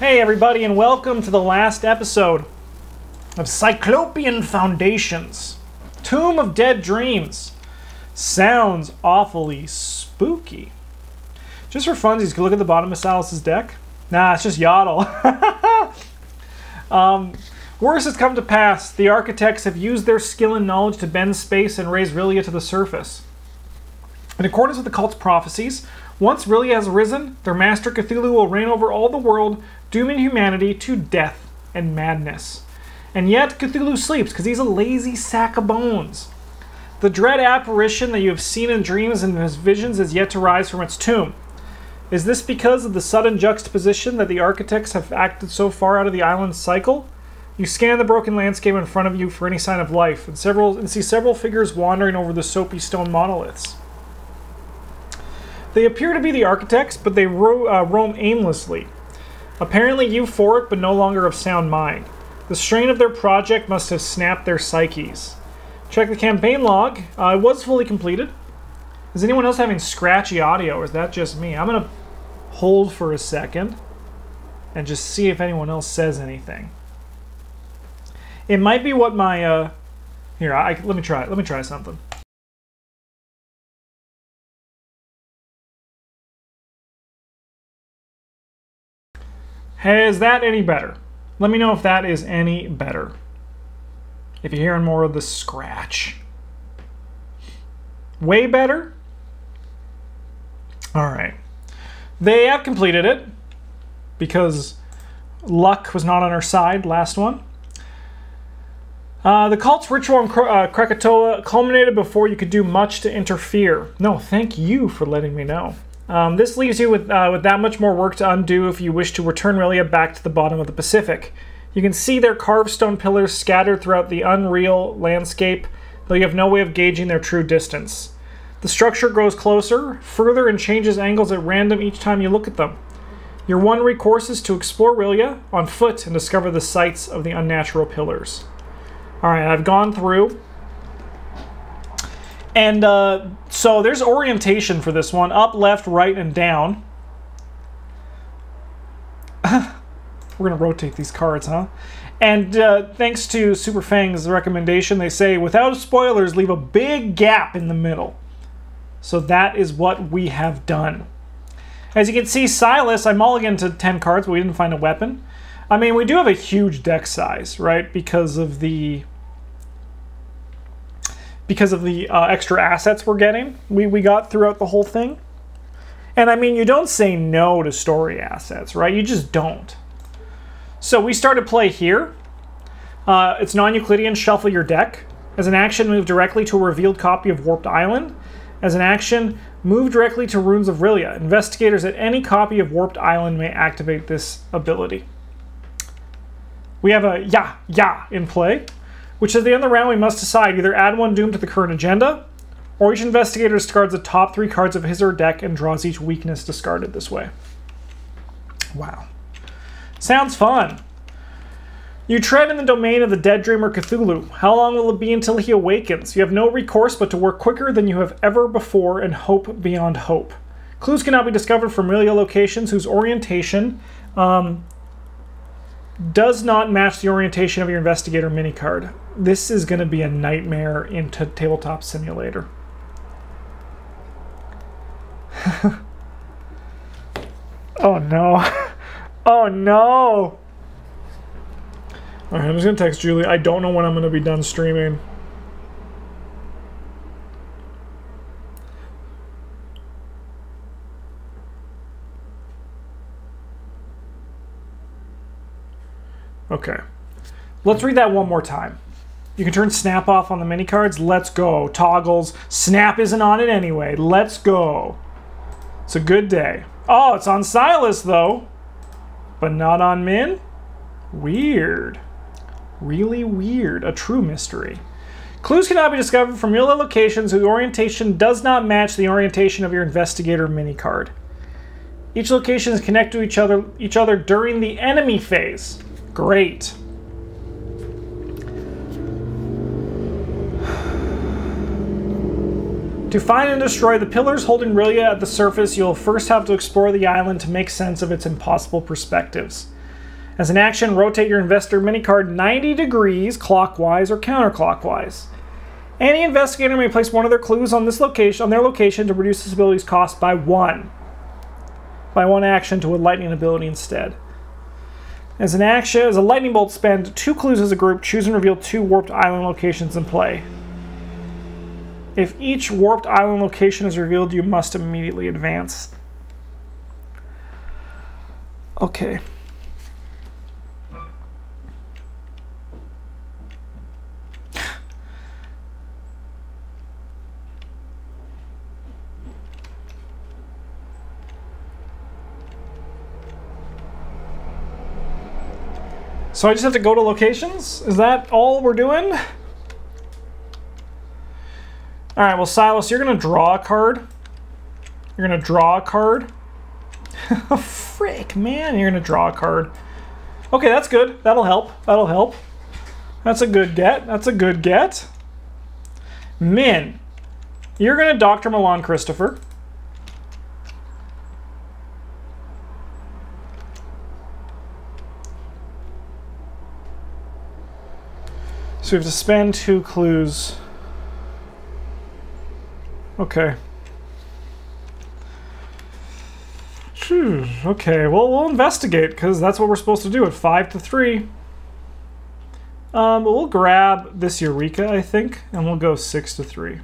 Hey everybody, and welcome to the last episode of Cyclopean Foundations. Tomb of Dead Dreams. Sounds awfully spooky. Just for funsies, you can look at the bottom of Silas's deck. Nah, it's just Yaddle. Worse has come to pass. The architects have used their skill and knowledge to bend space and raise Rillia to the surface. In accordance with the cult's prophecies, once Rillia has risen, their master Cthulhu will reign over all the world, dooming humanity to death and madness. And yet Cthulhu sleeps because he's a lazy sack of bones. The dread apparition that you have seen in dreams and his visions is yet to rise from its tomb. Is this because of the sudden juxtaposition that the architects have acted so far out of the island's cycle? You scan the broken landscape in front of you for any sign of life, and see several figures wandering over the soapy stone monoliths. They appear to be the architects, but they roam aimlessly. Apparently euphoric, but no longer of sound mind. The strain of their project must have snapped their psyches. Check the campaign log. It was fully completed. Is anyone else having scratchy audio, or is that just me? I'm going to hold for a second and just see if anyone else says anything. It might be what my... Here, let me try it. Let me try something. Hey, is that any better? Let me know if that is any better. If you're hearing more of the scratch. Way better? Alright. They have completed it, because luck was not on our side last one. The cult's ritual on Krakatoa culminated before you could do much to interfere. No, thank you for letting me know. This leaves you with that much more work to undo if you wish to return Rillia back to the bottom of the Pacific. You can see their carved stone pillars scattered throughout the unreal landscape, though you have no way of gauging their true distance. The structure grows closer, further, and changes angles at random each time you look at them. Your one recourse is to explore Rillia on foot and discover the sites of the unnatural pillars. Alright, I've gone through. And so there's orientation for this one. Up, left, right, and down. We're going to rotate these cards, huh? And thanks to Super Fang's recommendation, they say, without spoilers, leave a big gap in the middle. So that is what we have done. As you can see, Silas, I mulliganed to 10 cards, but we didn't find a weapon. I mean, we do have a huge deck size, right? Because of the extra assets we're getting, we got throughout the whole thing. And I mean, you don't say no to story assets, right? You just don't. So we started play here. It's non-Euclidean, shuffle your deck. As an action, move directly to a revealed copy of Warped Island. As an action, move directly to Runes of Rillia. Investigators at any copy of Warped Island may activate this ability. We have a Ya in play, which at the end of the round we must decide either add one doom to the current agenda, or each investigator discards the top 3 cards of his or her deck and draws each weakness discarded this way. Wow. Sounds fun. You tread in the domain of the dead dreamer Cthulhu. How long will it be until he awakens? You have no recourse but to work quicker than you have ever before and hope beyond hope. Clues cannot be discovered from Rillia locations whose orientation does not match the orientation of your investigator minicard. This is going to be a nightmare into Tabletop Simulator. Oh no. Oh no. Alright, I'm just going to text Julie. I don't know when I'm going to be done streaming. Okay. Let's read that one more time. You can turn snap off on the mini cards. Let's go. Toggles. Snap isn't on it anyway. Let's go. It's a good day. Oh, it's on Silas though. But not on Min? Weird. Really weird. A true mystery. Clues cannot be discovered from real locations whose orientation does not match the orientation of your investigator mini card. Each location is connected to each other during the enemy phase. Great. To find and destroy the pillars holding Rillia at the surface, you'll first have to explore the island to make sense of its impossible perspectives. As an action, rotate your investor mini card 90 degrees clockwise or counterclockwise. Any investigator may place one of their clues on their location to reduce this ability's cost by 1. By 1 action to a lightning ability instead. As an action, as a lightning bolt, spend 2 clues as a group. Choose and reveal 2 warped island locations in play. If each warped island location is revealed, you must immediately advance. Okay. So I just have to go to locations? Is that all we're doing? Alright, well, Silas, you're going to draw a card. You're going to draw a card. Frick, man, you're going to draw a card. Okay, that's good. That'll help. That'll help. That's a good get. That's a good get. Min, you're going to Dr. Milan Christopher. So we have to spend 2 clues. Okay. Okay, well, we'll investigate, because that's what we're supposed to do at 5 to 3. But we'll grab this Eureka, I think, and we'll go 6 to 3.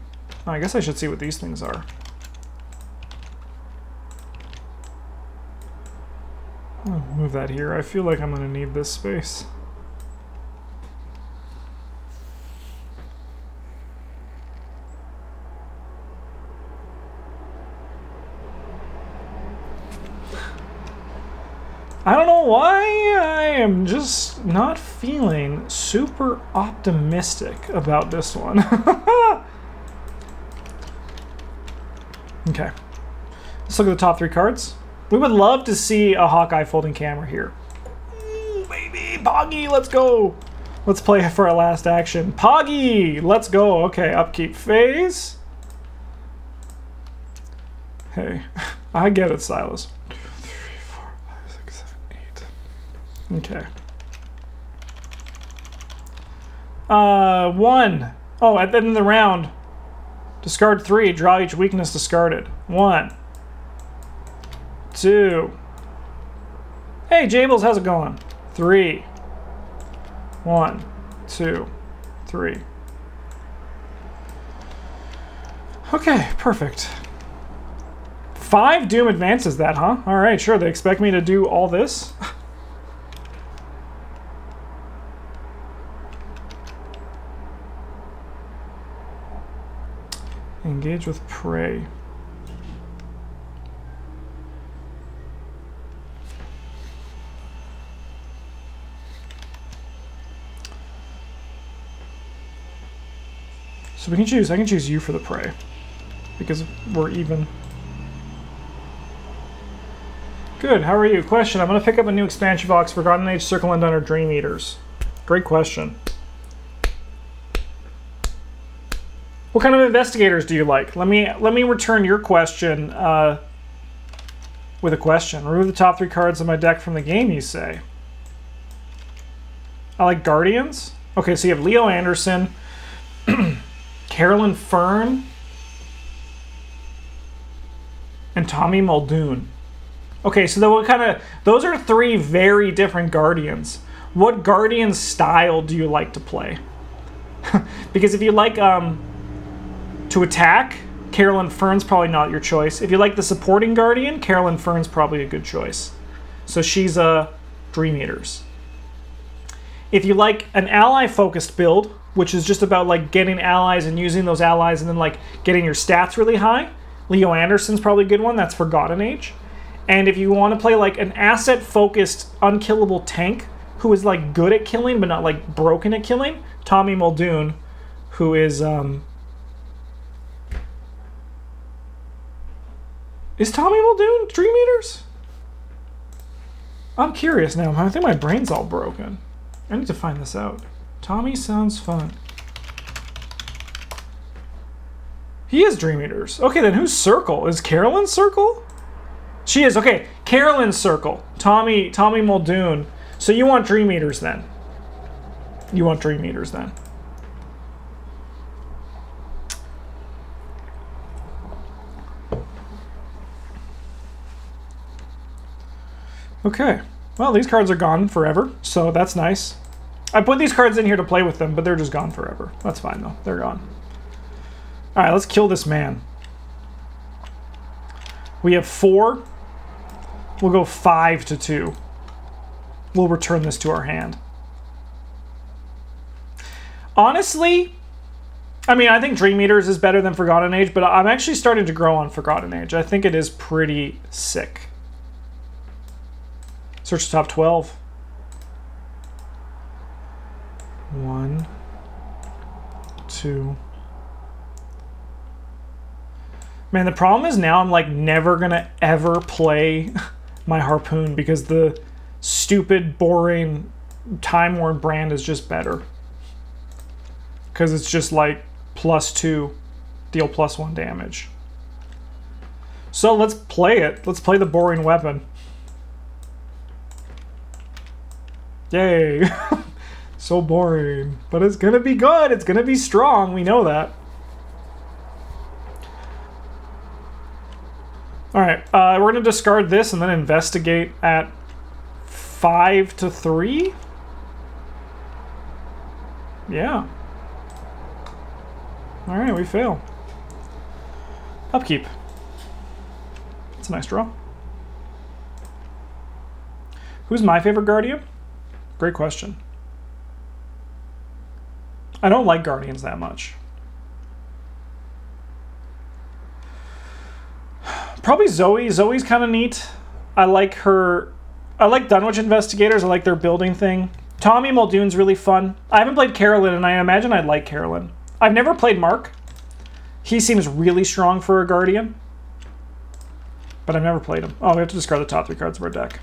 I guess I should see what these things are. I'll move that here. I feel like I'm going to need this space. I don't know why I am just not feeling super optimistic about this one. Okay. Let's look at the top 3 cards. We would love to see a Hawkeye folding camera here. Ooh, baby, Poggy, let's go. Let's play for our last action. Poggy, let's go. Okay, upkeep phase. Hey, I get it, Silas. Okay. 1. Oh, at the end of the round, discard 3. Draw each weakness discarded. 1. 2. Hey, Jables, how's it going? 3. 1, 2, 3. Okay, perfect. 5 Doom advances that, huh? All right, sure. They expect me to do all this. Engage with prey. So we can choose, I can choose you for the prey, because we're even. Good, how are you? Question, I'm going to pick up a new expansion box, Forgotten Age, Circle and Under Dream Eaters. Great question. What kind of investigators do you like? Let me return your question with a question. Remove the top 3 cards of my deck from the game, you say. I like Guardians. Okay, so you have Leo Anderson, Carolyn Fern, and Tommy Muldoon. Okay, so those are 3 very different Guardians. What Guardian style do you like to play? Because if you like to attack, Carolyn Fern's probably not your choice. If you like the supporting Guardian, Carolyn Fern's probably a good choice. So she's a Dream Eaters. If you like an ally-focused build, which is just about like getting allies and using those allies and then like getting your stats really high, Leo Anderson's probably a good one. That's Forgotten Age. And if you want to play like an asset-focused, unkillable tank who is like good at killing but not like broken at killing, Tommy Muldoon, who is Tommy Muldoon Dream Eaters? I'm curious now. I think my brain's all broken. I need to find this out. Tommy sounds fun. He is Dream Eaters. Okay, then who's Circle? Is Carolyn Circle? She is. Okay, Carolyn's Circle. Tommy Muldoon. So you want Dream Eaters then. You want Dream Eaters then. Okay. Well, these cards are gone forever, so that's nice. I put these cards in here to play with them, but they're just gone forever. That's fine, though. They're gone. All right, let's kill this man. We have 4. We'll go 5 to 2. We'll return this to our hand. Honestly, I mean, I think Dream Eaters is better than Forgotten Age, but I'm actually starting to grow on Forgotten Age. I think it is pretty sick. Search the top 12. 1, 2. Man, the problem is now I'm like never gonna ever play my Harpoon because the stupid, boring, time-worn brand is just better. Because it's just like +2, deal +1 damage. So let's play it. Let's play the boring weapon. Yay. So boring. But it's gonna be good. It's gonna be strong. We know that. Alright, we're going to discard this and then investigate at 5 to 3? Yeah. Alright, we fail. Upkeep. That's a nice draw. Who's my favorite Guardian? Great question. I don't like Guardians that much. Probably Zoe. Zoe's kind of neat. I like her. I like Dunwich Investigators. I like their building thing. Tommy Muldoon's really fun. I haven't played Carolyn, and I imagine I'd like Carolyn. I've never played Mark. He seems really strong for a Guardian. But I've never played him. Oh, we have to discard the top 3 cards of our deck.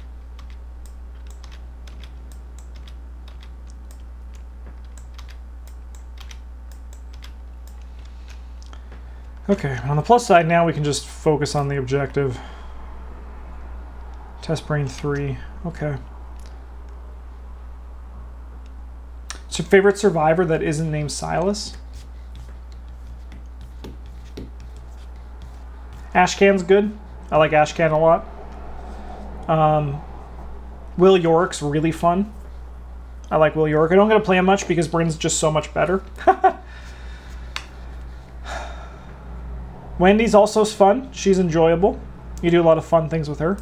Okay, on the plus side now we can just focus on the objective. Test Brain 3, okay. What's your favorite survivor that isn't named Silas? Ashcan's good. I like Ashcan a lot. Will York's really fun. I like Will York. I don't get to play him much because Bryn's just so much better. Wendy's also fun. She's enjoyable. You do a lot of fun things with her.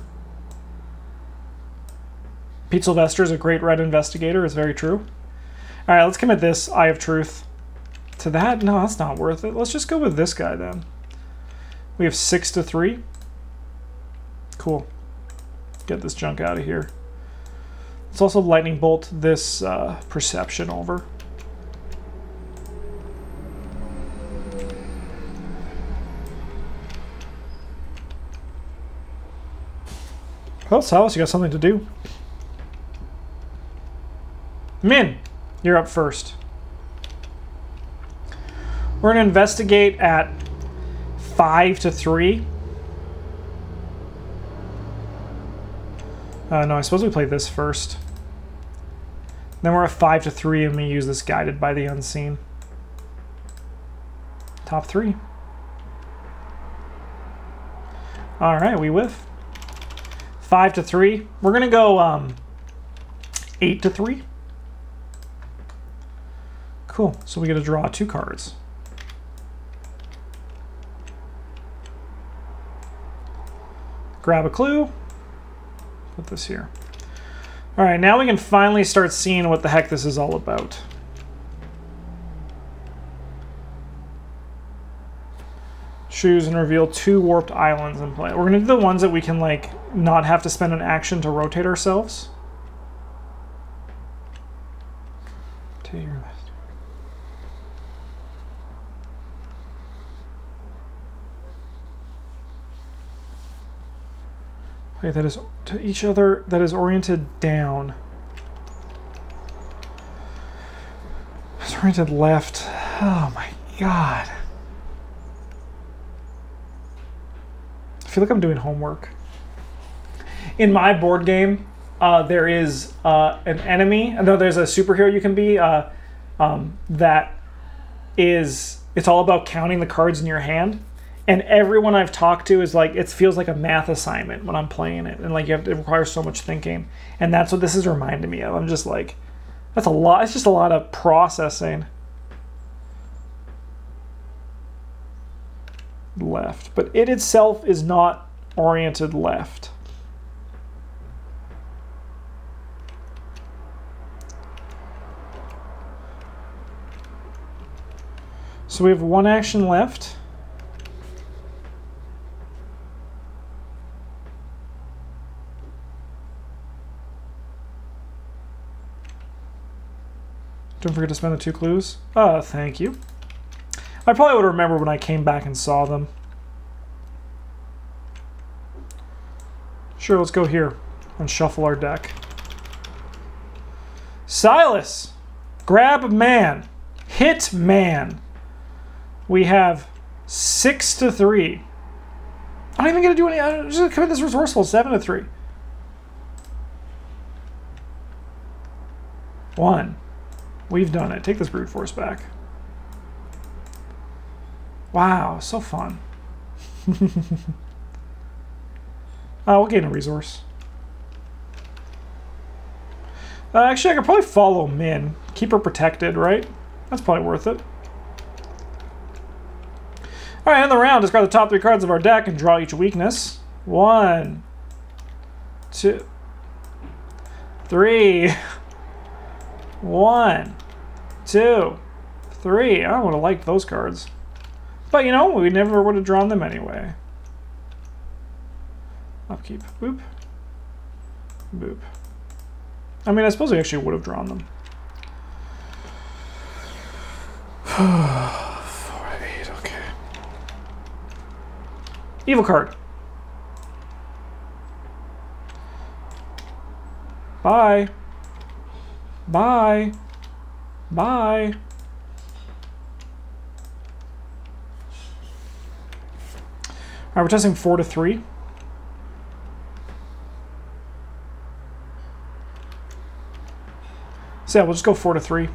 Pete Sylvester is a great red investigator. It's very true. All right, let's commit this Eye of Truth to that. No, that's not worth it. Let's just go with this guy then. We have 6 to 3. Cool. Get this junk out of here. Let's also lightning bolt this perception over. Well, Silas, you got something to do. Min, you're up first. We're going to investigate at 5 to 3. No, I suppose we play this first. Then we're at 5 to 3 and we use this Guided by the Unseen. Top 3. All right, we whiff. 5 to 3. We're going to go 8 to 3. Cool. So we get to draw 2 cards. Grab a clue. Put this here. All right, now we can finally start seeing what the heck this is all about. Choose and reveal 2 warped islands in play. We're gonna do the ones that we can like not have to spend an action to rotate ourselves. To your left. Okay, that is to each other. That is oriented down. It's oriented left. Oh my god. I feel like I'm doing homework. In my board game, there is an enemy. No, there's a superhero you can be that is. It's all about counting the cards in your hand. And everyone I've talked to is like, it feels like a math assignment when I'm playing it. And like, it requires so much thinking. And that's what this is reminding me of. I'm just like, that's a lot. It's just a lot of processing. Left. But it itself is not oriented left. So we have one action left. Don't forget to spend the 2 clues. Thank you. I probably would remember when I came back and saw them. Sure, let's go here and shuffle our deck. Silas! Grab man. Hit man. We have 6 to 3. I'm not even going to do any... I'm just going to commit this resourceful 7 to 3. 1. We've done it. Take this brute force back. Wow, so fun. We'll gain a resource. Actually, I could probably follow Min. Keep her protected, right? That's probably worth it. Alright, end the round. Discard the top 3 cards of our deck and draw each weakness. 1, 2, 3. 1, 2, 3. I would have liked those cards. But, you know, we never would have drawn them anyway. Upkeep. Boop. Boop. I mean, I suppose we actually would have drawn them. 4, 8, okay. Evil card. Bye. Bye. Bye. All right, we're testing 4 to 3. So yeah, we'll just go 4 to 3.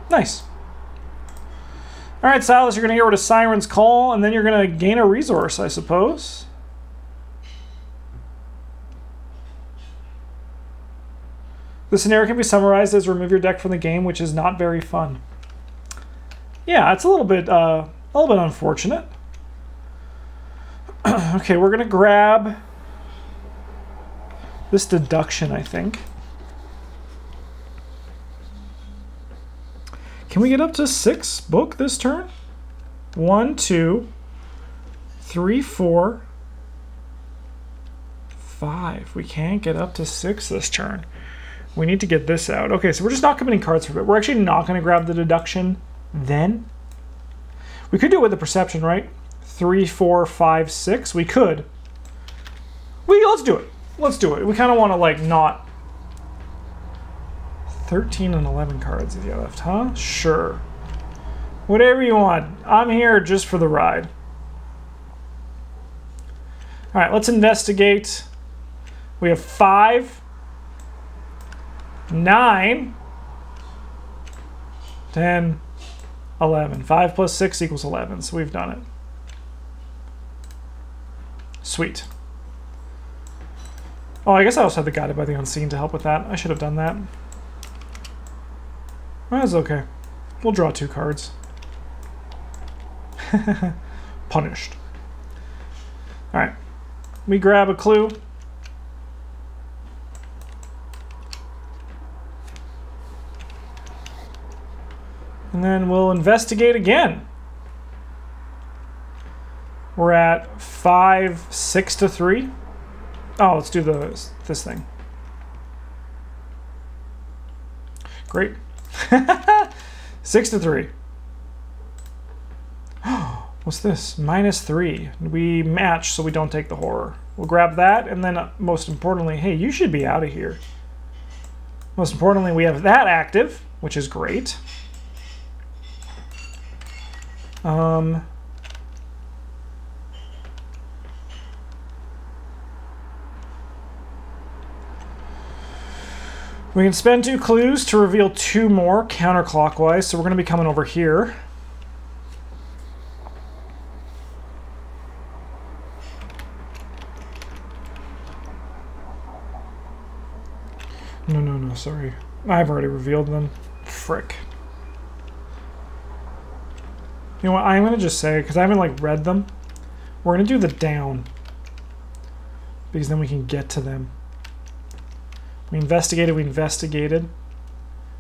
Nice. All right, Silas, you're going to get rid of Siren's Call, and then you're going to gain a resource, I suppose. The scenario can be summarized as remove your deck from the game, which is not very fun. Yeah, it's a little bit unfortunate. Okay, we're gonna grab this deduction, I think. Can we get up to 6 book this turn? 1, 2, 3, 4, 5. We can't get up to 6 this turn. We need to get this out. Okay, so we're just not committing cards for it. We're actually not going to grab the deduction then. We could do it with the perception, right? 3, 4, 5, 6. We could. Let's do it. Let's do it. We kind of want to, like, not... 13 and 11 cards if you left, huh? Sure. Whatever you want. I'm here just for the ride. All right, let's investigate. We have 5... 9, 10, 11. 5 plus 6 equals 11, so we've done it. Sweet. Oh, I guess I also had the Guided by the Unseen to help with that. I should have done that. That's okay. We'll draw 2 cards. Punished. All right. We grab a clue. And then we'll investigate again. We're at 5, 6 to 3. Oh, let's do this thing. Great. 6 to 3. What's this? -3. We match, so we don't take the horror. We'll grab that, and then most importantly, hey, you should be out of here. Most importantly, we have that active, which is great. We can spend 2 clues to reveal 2 more counterclockwise, so we're going to be coming over here. No, sorry. I've already revealed them. Frick. You know what, I'm going to just say, because I haven't like read them, we're going to do the down. Because then we can get to them. We investigated.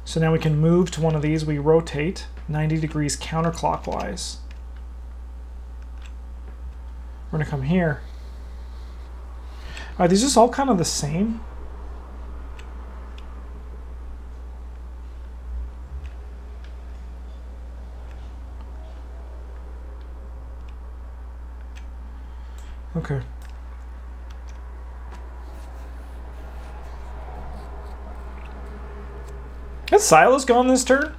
So now we can move to one of these. We rotate 90 degrees counterclockwise. We're gonna come here. Are these just all kind of the same? Okay. Has Silas gone this turn?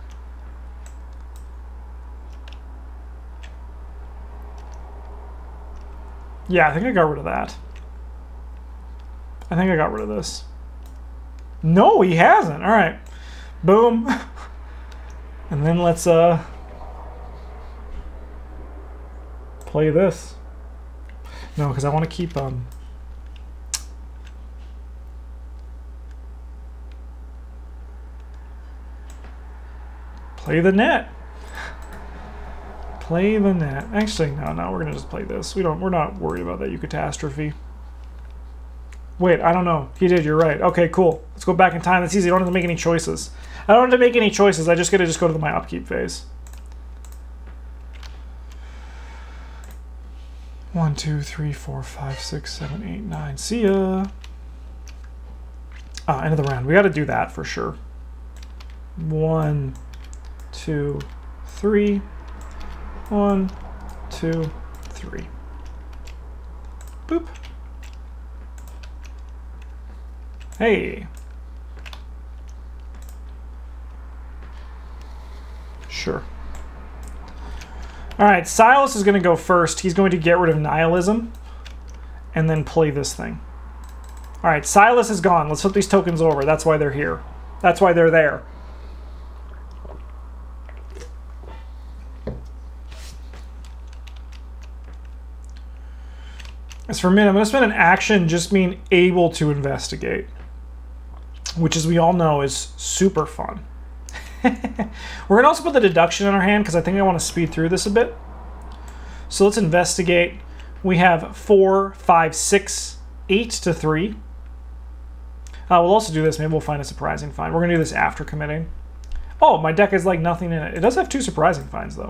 Yeah, I think I got rid of that. I think I got rid of this. No, he hasn't. All right. Boom. And then let's play this. No, because I want to keep play the net. Play the net. Actually, no, we're gonna just play this. We're not worried about that catastrophe. Wait, I don't know. He did, you're right. Okay, cool. Let's go back in time. That's easy. I don't have to make any choices. I don't have to make any choices. I just gotta go to my upkeep phase. 1, 2, 3, 4, 5, 6, 7, 8, 9. See ya. End of the round. We gotta do that for sure. 1, 2, 3. 1, 2, 3. Boop. Hey. Sure. All right, Silas is going to go first. He's going to get rid of nihilism and then play this thing. All right, Silas is gone. Let's flip these tokens over. That's why they're here. That's why they're there. As for me, I'm going to spend an action just being able to investigate, which, as we all know, is super fun. We're going to also put the deduction in our hand because I think I want to speed through this a bit. So let's investigate. We have 4, 5, 6, 8 to 3. We'll also do this. Maybe we'll find a surprising find. We're going to do this after committing. Oh, my deck has like nothing in it. It does have 2 surprising finds, though.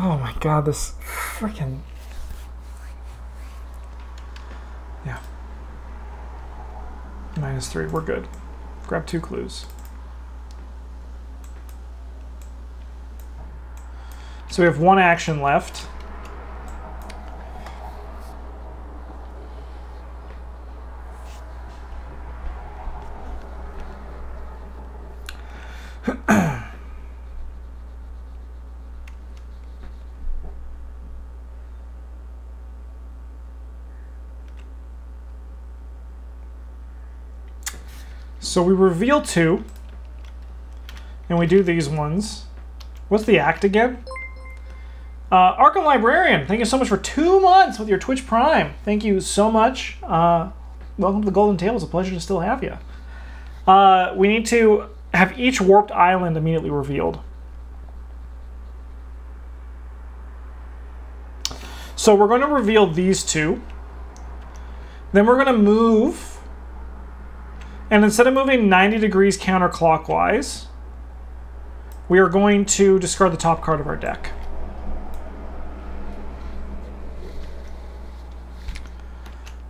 Oh my god, this freaking... Yeah. -3, we're good. Grab 2 clues. So we have 1 action left. So we reveal 2, and we do these ones. What's the act again? ARKHAM Librarian, thank you so much for 2 months with your Twitch Prime. Thank you so much. Welcome to the Golden Tale. It's a pleasure to still have you. We need to have each warped island immediately revealed. So we're going to reveal these 2. Then we're going to move. And instead of moving 90 degrees counterclockwise, we are going to discard the top card of our deck.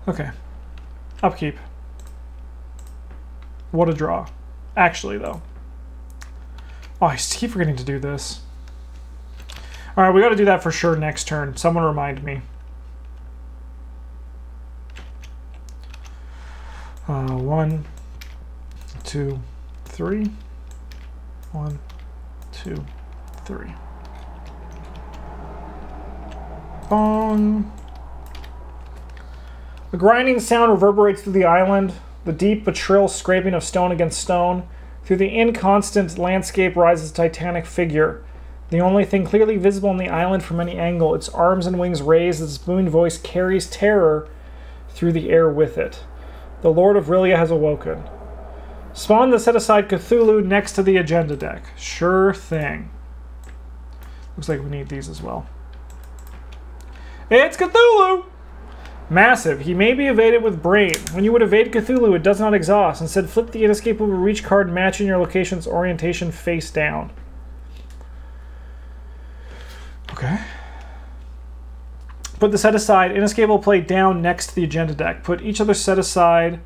Okay. Upkeep. What a draw. Actually, though. Oh, I keep forgetting to do this. All right, we got to do that for sure next turn. Someone remind me. 1, 2, 3. 1, 2, 3. Bong. The grinding sound reverberates through the island, the deep but shrill scraping of stone against stone. Through the inconstant landscape rises a titanic figure. The only thing clearly visible on the island from any angle, its arms and wings raised as its booming voice carries terror through the air with it. The Lord of Rillia has awoken. Spawn the set-aside Cthulhu next to the agenda deck. Sure thing. Looks like we need these as well. It's Cthulhu! Massive. He may be evaded with brain. When you would evade Cthulhu, it does not exhaust. Instead, flip the inescapable reach card matching your location's orientation face down. Okay. Put the set aside, inescapable play down next to the agenda deck. Put each other set aside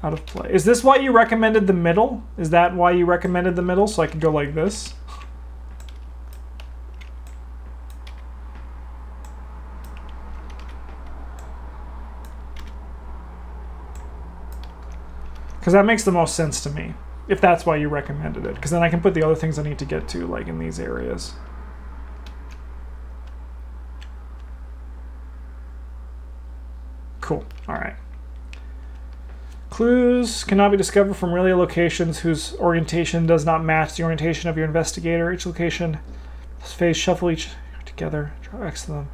out of play. Is this why you recommended the middle? Is that why you recommended the middle? So I could go like this? Because that makes the most sense to me, if that's why you recommended it. Because then I can put the other things I need to get to, like in these areas. Cool. All right. Clues cannot be discovered from Rillia locations whose orientation does not match the orientation of your investigator. Each location, phase, shuffle each together. Draw X to them.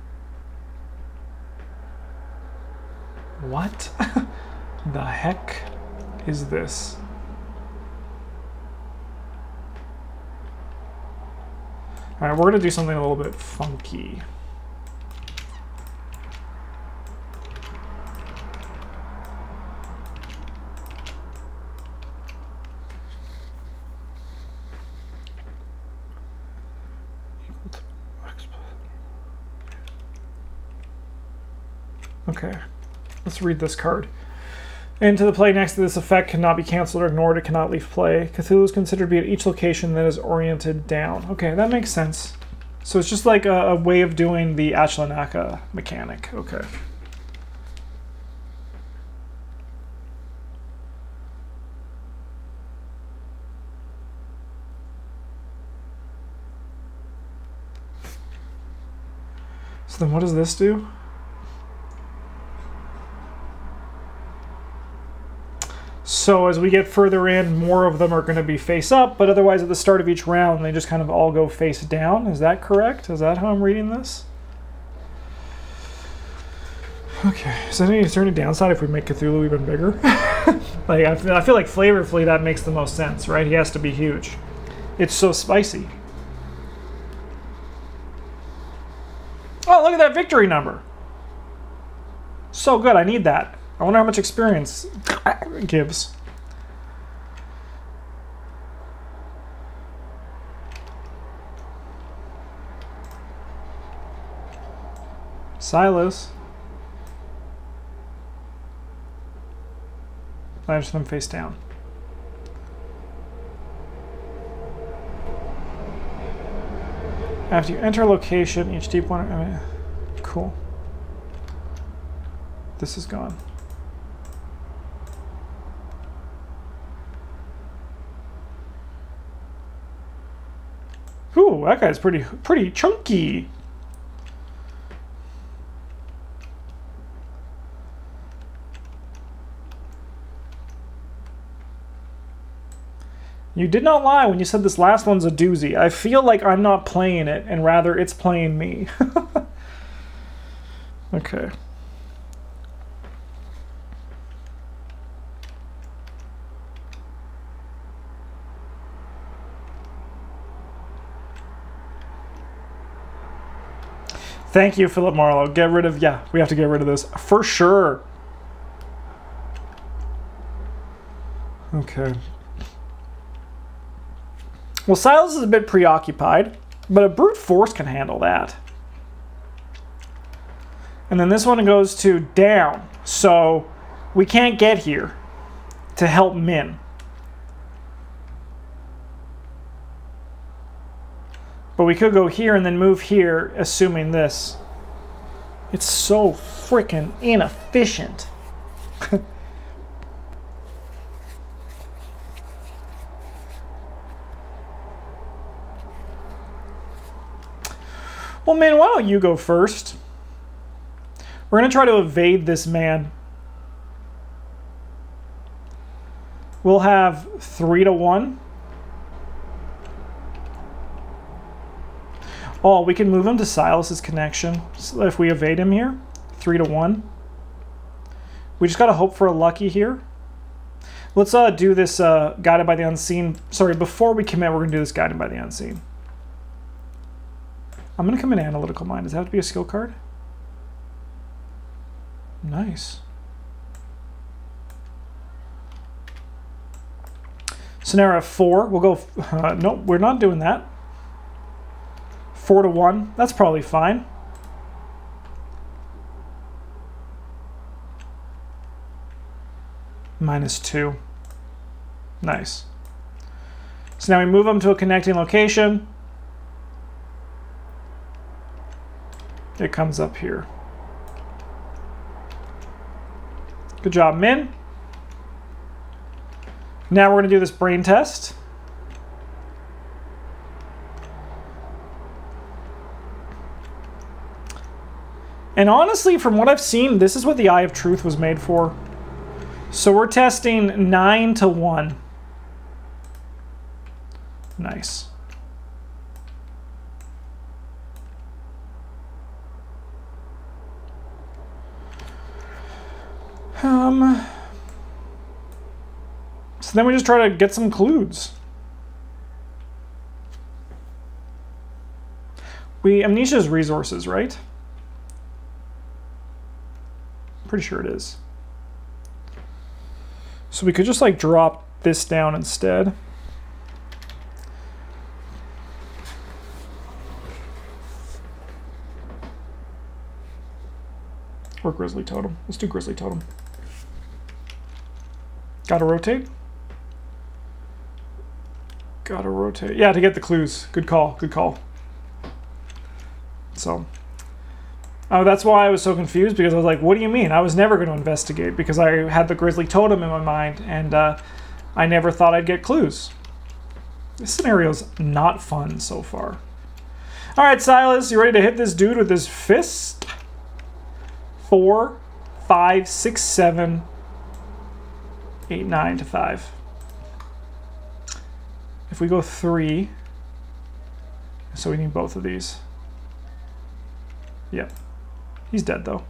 What the heck is this? All right, we're gonna do something a little bit funky. Okay, let's read this card. Into the play next to this effect cannot be canceled or ignored. It cannot leave play. Cthulhu is considered to be at each location that is oriented down. Okay, that makes sense. So it's just like a way of doing the Ashlanaka mechanic. Okay. So then what does this do? So as we get further in, more of them are going to be face up, but otherwise at the start of each round, they just kind of all go face down. Is that correct? Is that how I'm reading this? Okay, is there any downside if we make Cthulhu even bigger? Like, I feel like flavorfully that makes the most sense, right? He has to be huge. It's so spicy. Oh, look at that victory number. So good, I need that. I wonder how much experience it gives. Silas. Flash them face down. After you enter a location, each deep one. I mean, cool. This is gone. Ooh, that guy's pretty chunky. You did not lie when you said this last one's a doozy. I feel like I'm not playing it, and rather it's playing me. Okay. Thank you, Philip Marlowe. Get rid of, yeah, we have to get rid of this for sure. Okay. Well, Silas is a bit preoccupied, but a brute force can handle that. And then this one goes to down, so we can't get here to help Min. But we could go here and then move here, assuming this. It's so freaking inefficient. Well, man, why don't you go first? We're going to try to evade this man. We'll have 3 to 1. Oh, we can move him to Silas's connection. So if we evade him here, 3 to 1. We just got to hope for a lucky here. Let's do this Guided by the Unseen. Sorry, before we commit, we're going to do this Guided by the Unseen. I'm going to come in Analytical Mind. Does that have to be a skill card? Nice. Scenario 4. We'll go... nope, we're not doing that. 4 to 1. That's probably fine. -2. Nice. So now we move them to a connecting location. It comes up here. Good job, Min. Now we're going to do this brain test. And honestly, from what I've seen, this is what the Eye of Truth was made for. So we're testing 9 to 1. Nice. So then we just try to get some clues. Amnesia's resources, right? Pretty sure it is. So we could just like drop this down instead. Or Grizzly Totem. Let's do Grizzly Totem. Gotta rotate. Gotta rotate. Yeah, to get the clues. Good call. Good call. So. Oh, that's why I was so confused, because I was like, what do you mean? I was never going to investigate because I had the Grizzly Totem in my mind, and I never thought I'd get clues. This scenario's not fun so far. All right, Silas, you ready to hit this dude with his fist? 4, 5, 6, 7, 8, 9 to 5. If we go 3, so we need both of these. Yep. He's dead, though.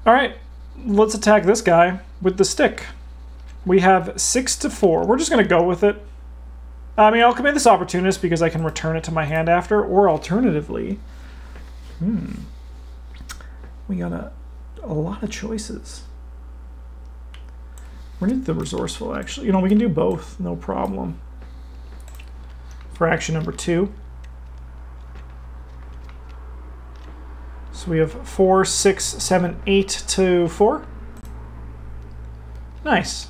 All right, let's attack this guy with the stick. We have 6 to 4. We're just going to go with it. I mean, I'll commit this Opportunist because I can return it to my hand after, or alternatively, we got a lot of choices. We're going to do the Resourceful, actually. You know, we can do both, no problem. For action number 2. So we have 4, 6, 7, 8 to 4. Nice.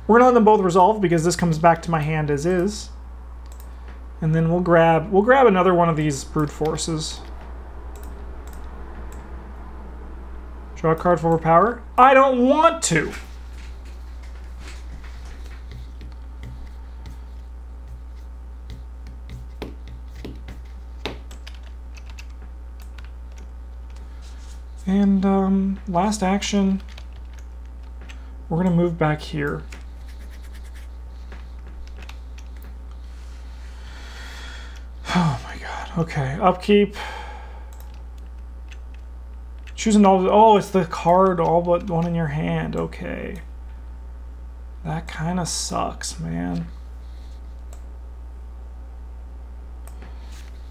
We're going to let them both resolve because this comes back to my hand as is. And then we'll grab another one of these brute forces. Draw a card for overpower. I don't want to. And last action, we're going to move back here. Oh my god. Okay, upkeep. Choosing all. Oh, it's the card all but one in your hand. Okay. That kind of sucks, man.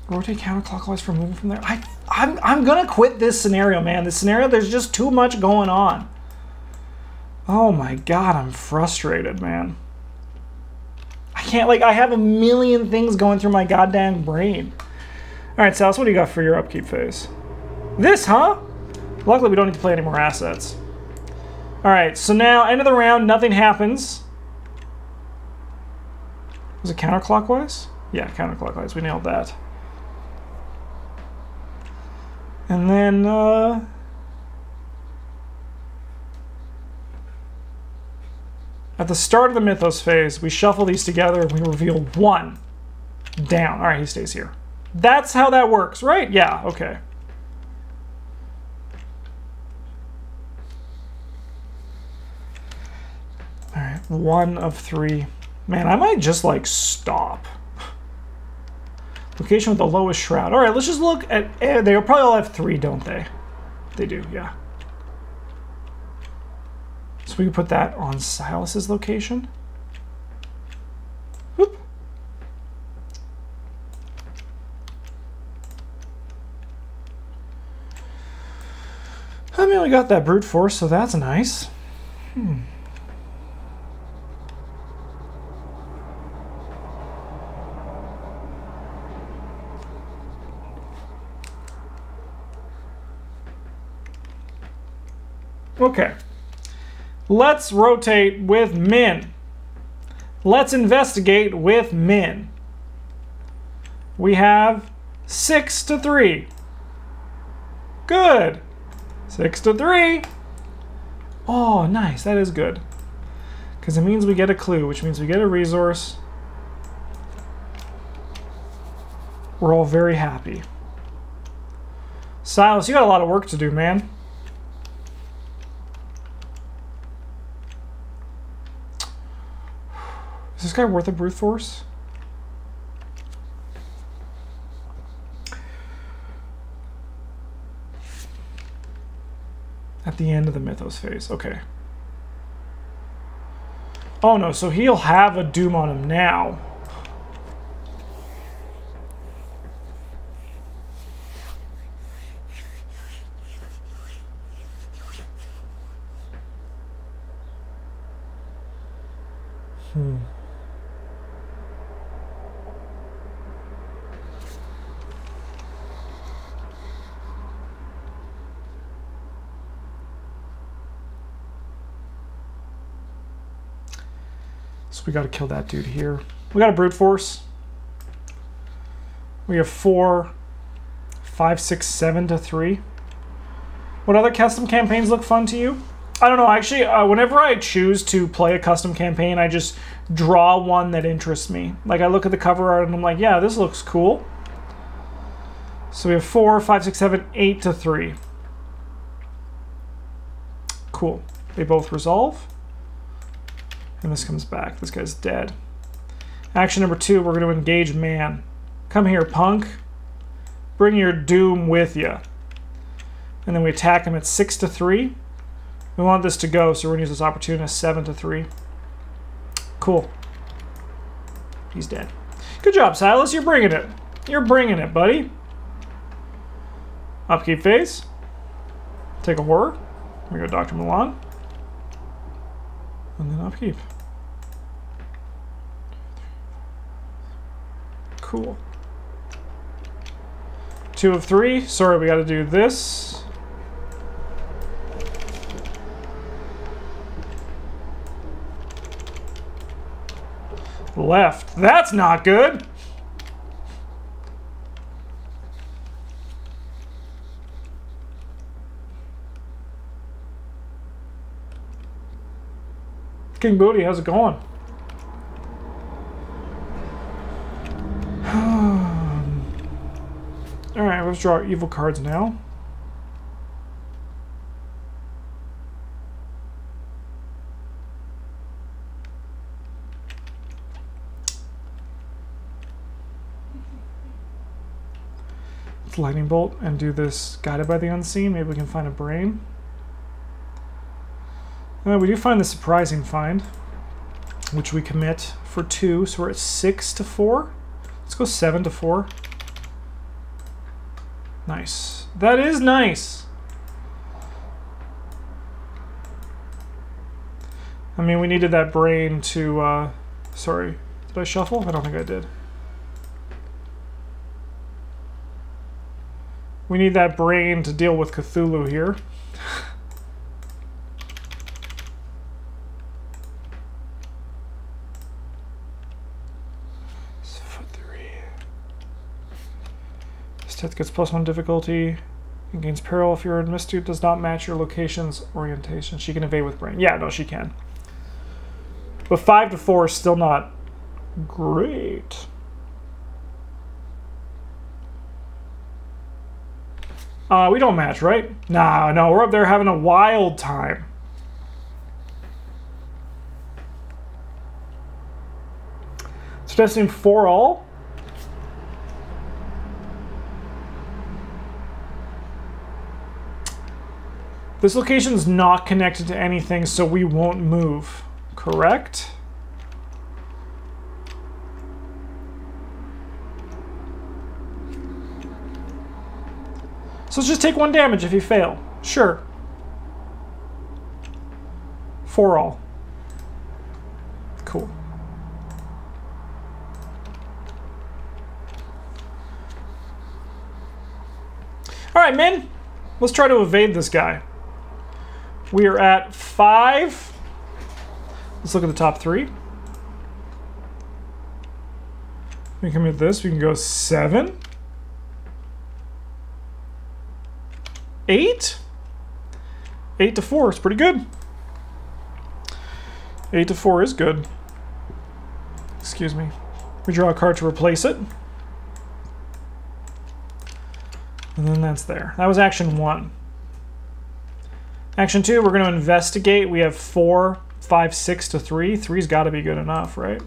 Rotate counterclockwise for moving from there. I'm gonna quit this scenario, man. This scenario, there's just too much going on. Oh my god, I'm frustrated, man. I can't, like, I have a million things going through my goddamn brain. Alright, Salis, what do you got for your upkeep phase? This, huh? Luckily, we don't need to play any more assets. Alright, so now, end of the round, nothing happens. Was it counterclockwise? Yeah, counterclockwise. We nailed that. And then, At the start of the Mythos phase, we shuffle these together and we reveal 1 down. All right, he stays here. That's how that works, right? Yeah, okay. All right, 1 of 3. Man, I might just like stop. Location with the lowest shroud. All right, let's just look at, they probably all have 3, don't they? They do, yeah. So we can put that on Silas's location. Whoop. I mean, we got that brute force, so that's nice. Okay. Let's rotate with Min. Let's investigate with Min. We have 6 to 3. Good. 6 to 3. Oh, nice. That is good. Because it means we get a clue, which means we get a resource. We're all very happy. Silas, you got a lot of work to do, man. Is this guy worth a brute force? At the end of the Mythos phase, okay. Oh no, so he'll have a doom on him now. So we got to kill that dude here. We got a brute force. We have 4, 5, 6, 7 to 3. What other custom campaigns look fun to you? I don't know. Actually, whenever I choose to play a custom campaign, I just draw one that interests me. Like I look at the cover art and I'm like, yeah, this looks cool. So we have 4, 5, 6, 7, 8 to 3. Cool. They both resolve. And this comes back. This guy's dead. Action number 2, we're going to engage man. Come here, punk. Bring your doom with you. And then we attack him at 6 to 3. We want this to go, so we're going to use this opportunist 7 to 3. Cool. He's dead. Good job, Silas. You're bringing it. You're bringing it, buddy. Upkeep phase. Take a horror. We go Dr. Milan. And then upkeep. Cool. 2 of 3. Sorry, we got to do this. Left. That's not good. King Booty, how's it going? Alright, let's draw our evil cards now. Let's lightning bolt and do this guided by the unseen. Maybe we can find a brain. We do find the surprising find, which we commit for 2, so we're at 6 to 4. Let's go 7 to 4. Nice. That is nice. I mean, we needed that brain to, sorry, did I shuffle? I don't think I did. We need that brain to deal with Cthulhu here. Death gets +1 difficulty and gains peril if your misdude does not match your location's orientation. She can evade with brain. Yeah, no, she can. But 5 to 4 is still not great. We don't match, right? Nah, no, we're up there having a wild time. So testing 4 all. This location's not connected to anything, so we won't move, correct? So let's just take 1 damage if you fail. Sure. 4 all. Cool. All right, men. Let's try to evade this guy. We are at 5. Let's look at the top 3. We can commit this. We can go 7. 8? 8 to 4 is pretty good. 8 to 4 is good. Excuse me. We draw a card to replace it. And then that's there. That was action 1. Action 2, we're going to investigate. We have 4, 5, 6 to 3. 3's got to be good enough, right?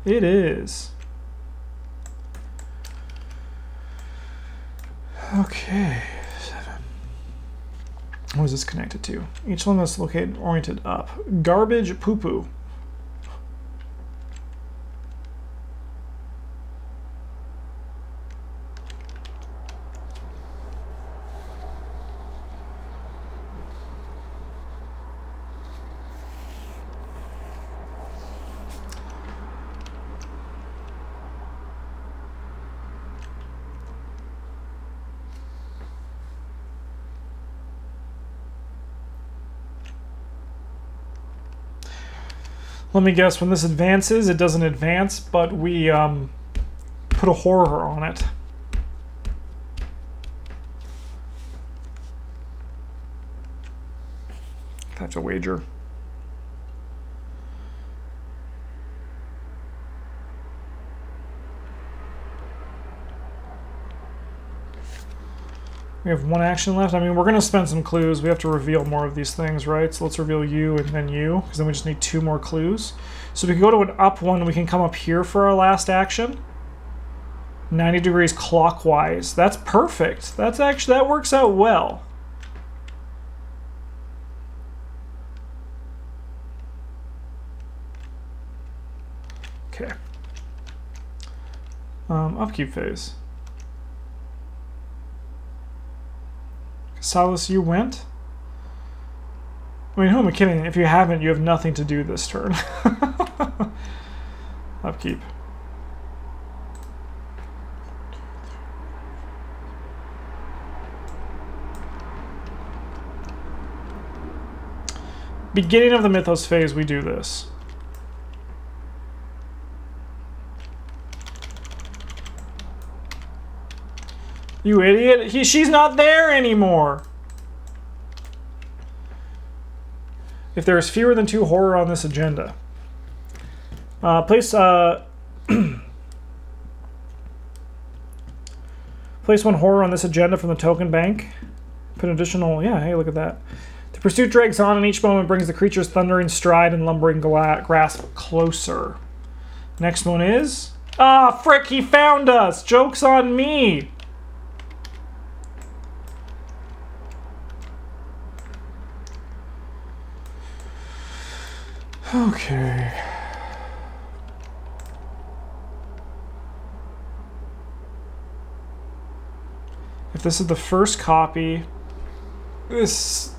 It is. Okay. 7. What is this connected to? Each one that's located oriented up. Garbage poo-poo. Let me guess, when this advances, it doesn't advance, but we put a horror on it. That's a wager. We have 1 action left. I mean, we're going to spend some clues. We have to reveal more of these things, right? So let's reveal you and then you, because then we just need 2 more clues. So we can go to an up one. We can come up here for our last action. 90 degrees clockwise. That's perfect. That's actually, that works out well. Okay. Upkeep phase. Silas, you went? I mean, who am I kidding? If you haven't, you have nothing to do this turn. Upkeep. Beginning of the Mythos phase, we do this. You idiot. She's not there anymore. If there is fewer than 2 horror on this agenda. Place 1 horror on this agenda from the token bank. Put an additional, yeah, hey, look at that. The pursuit drags on, and each moment brings the creature's thundering stride and lumbering grasp closer. Next one is... Ah, frick, he found us! Joke's on me! Okay. If this is the first copy, that's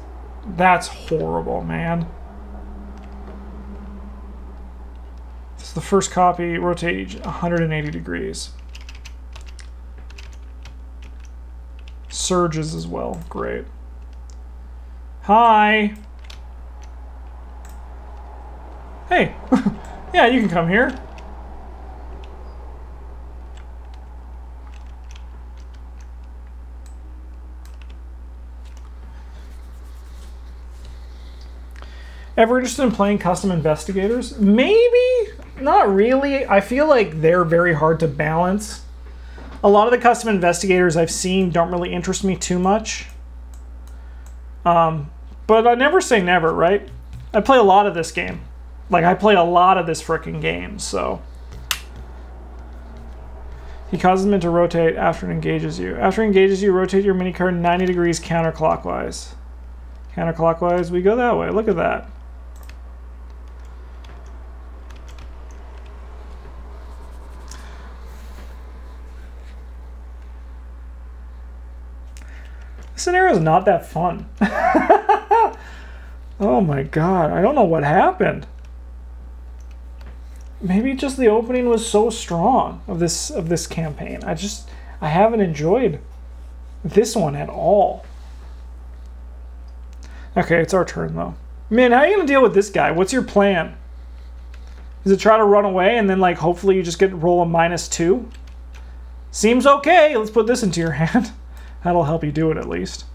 horrible, man. This is the first copy, rotate 180 degrees. Surges as well, great. Hi. Hey, yeah, you can come here. Ever interested in playing custom investigators? Maybe, not really. I feel like they're very hard to balance. A lot of the custom investigators I've seen don't really interest me too much. But I never say never, right? I play a lot of this game. Like, I play a lot of this frickin' game, so. He causes them to rotate after it engages you. After it engages you, rotate your mini card 90 degrees counterclockwise. Counterclockwise, we go that way. Look at that. This scenario is not that fun. Oh my god, I don't know what happened. Maybe just the opening was so strong of this campaign. I haven't enjoyed this one at all. Okay, it's our turn though. Man, how are you gonna deal with this guy? What's your plan? Is it try to run away and then like hopefully you just get roll a -2? Seems okay. Let's put this into your hand. That'll help you do it at least.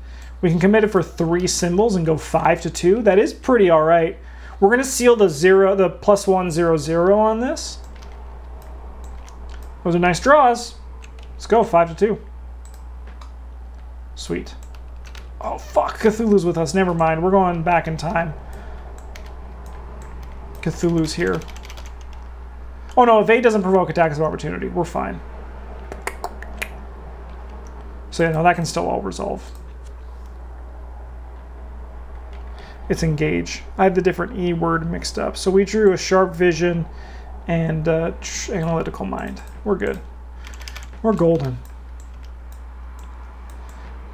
We can commit it for 3 symbols and go 5 to 2. That is pretty all right. We're gonna seal the +1 0 0 on this. Those are nice draws. Let's go 5 to 2. Sweet. Oh fuck, Cthulhu's with us. Never mind. We're going back in time. Cthulhu's here. Oh no, evade doesn't provoke attacks of opportunity. We're fine. So yeah, no, that can still all resolve. It's engage. I had the different E word mixed up. So we drew a sharp vision and analytical mind. We're good. We're golden.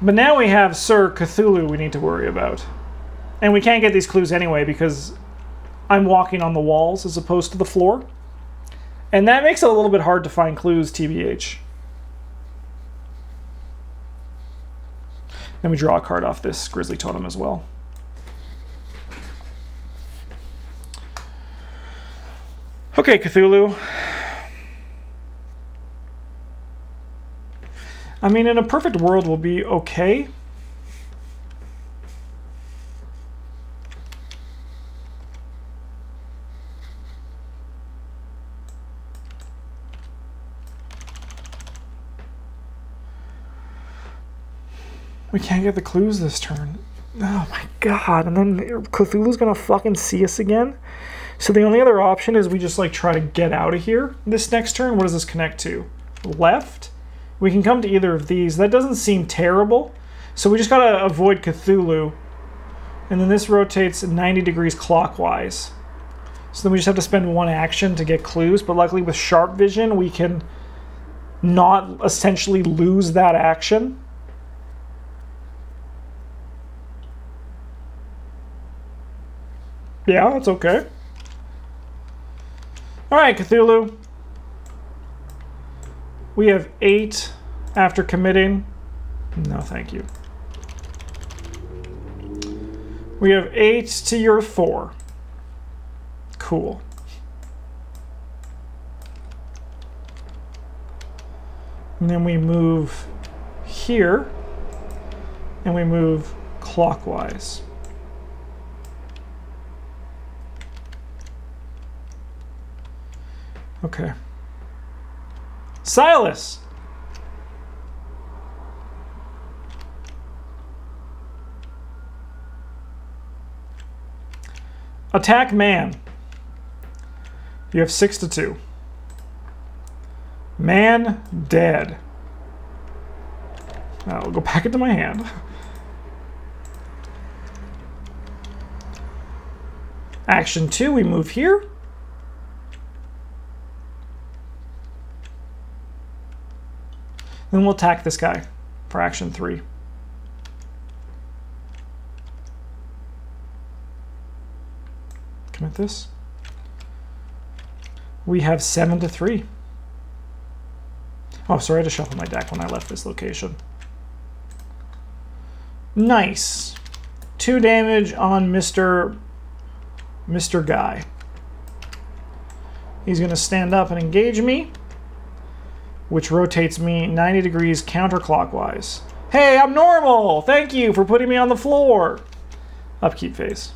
But now we have Sir Cthulhu we need to worry about. And we can't get these clues anyway because I'm walking on the walls as opposed to the floor. And that makes it a little bit hard to find clues, TBH. Then we draw a card off this Grizzly Totem as well. Okay, Cthulhu. I mean, in a perfect world, we'll be okay. We can't get the clues this turn. Oh my god, and then Cthulhu's gonna fucking see us again? So the only other option is we just like try to get out of here this next turn. What does this connect to? Left? We can come to either of these. That doesn't seem terrible. So we just gotta avoid Cthulhu. And then this rotates 90 degrees clockwise. So then we just have to spend 1 action to get clues, but luckily with sharp vision we can not essentially lose that action. Yeah, that's okay. Alright, Cthulhu. We have 8 after committing. No, thank you. We have 8 to your 4. Cool. And then we move here. And we move clockwise. Okay. Silas! Attack man. You have 6 to 2. Man dead. I'll go back into my hand. Action 2, we move here. Then we'll attack this guy for action 3. Commit this. We have 7 to 3. Oh, sorry, I had to shuffle my deck when I left this location. Nice. 2 damage on Mr. Guy. He's going to stand up and engage me, which rotates me 90 degrees counterclockwise. Hey, I'm normal! Thank you for putting me on the floor! Upkeep phase.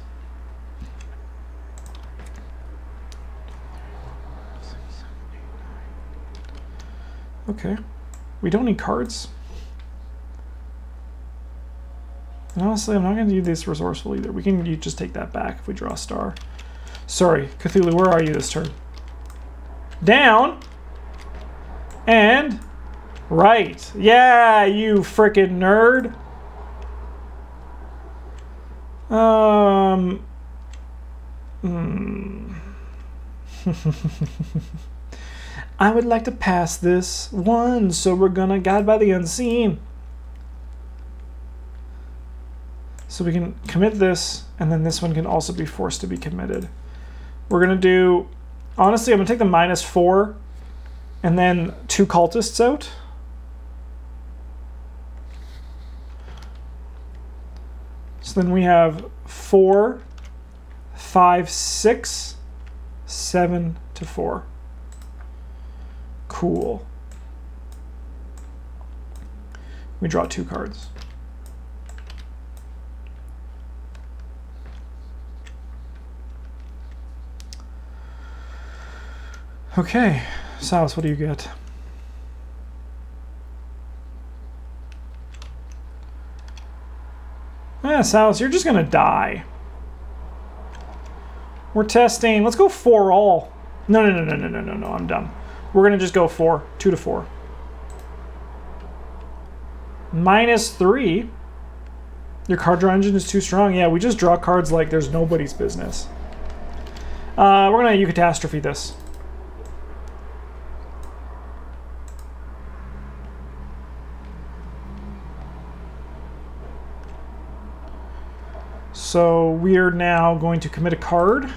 Okay. We don't need cards. And honestly, I'm not going to do this resourceful either. We can just take that back if we draw a star. Sorry, Cthulhu, where are you this turn? Down. And right. Yeah, you frickin' nerd. I would like to pass this one, so we're gonna guide by the unseen. So we can commit this, and then this one can also be forced to be committed. We're gonna do, honestly, I'm gonna take the -4 and then 2 cultists out. So then we have 4, 5, 6, 7 to 4. Cool. We draw 2 cards. Okay, Silas, what do you get? Yeah, Silas, you're just gonna die. We're testing. Let's go 4 all. No, I'm dumb. We're gonna just go 4, 2 to 4. -3. Your card draw engine is too strong. Yeah, we just draw cards like there's nobody's business. We're gonna Eucatastrophe this. So we're now going to commit a card.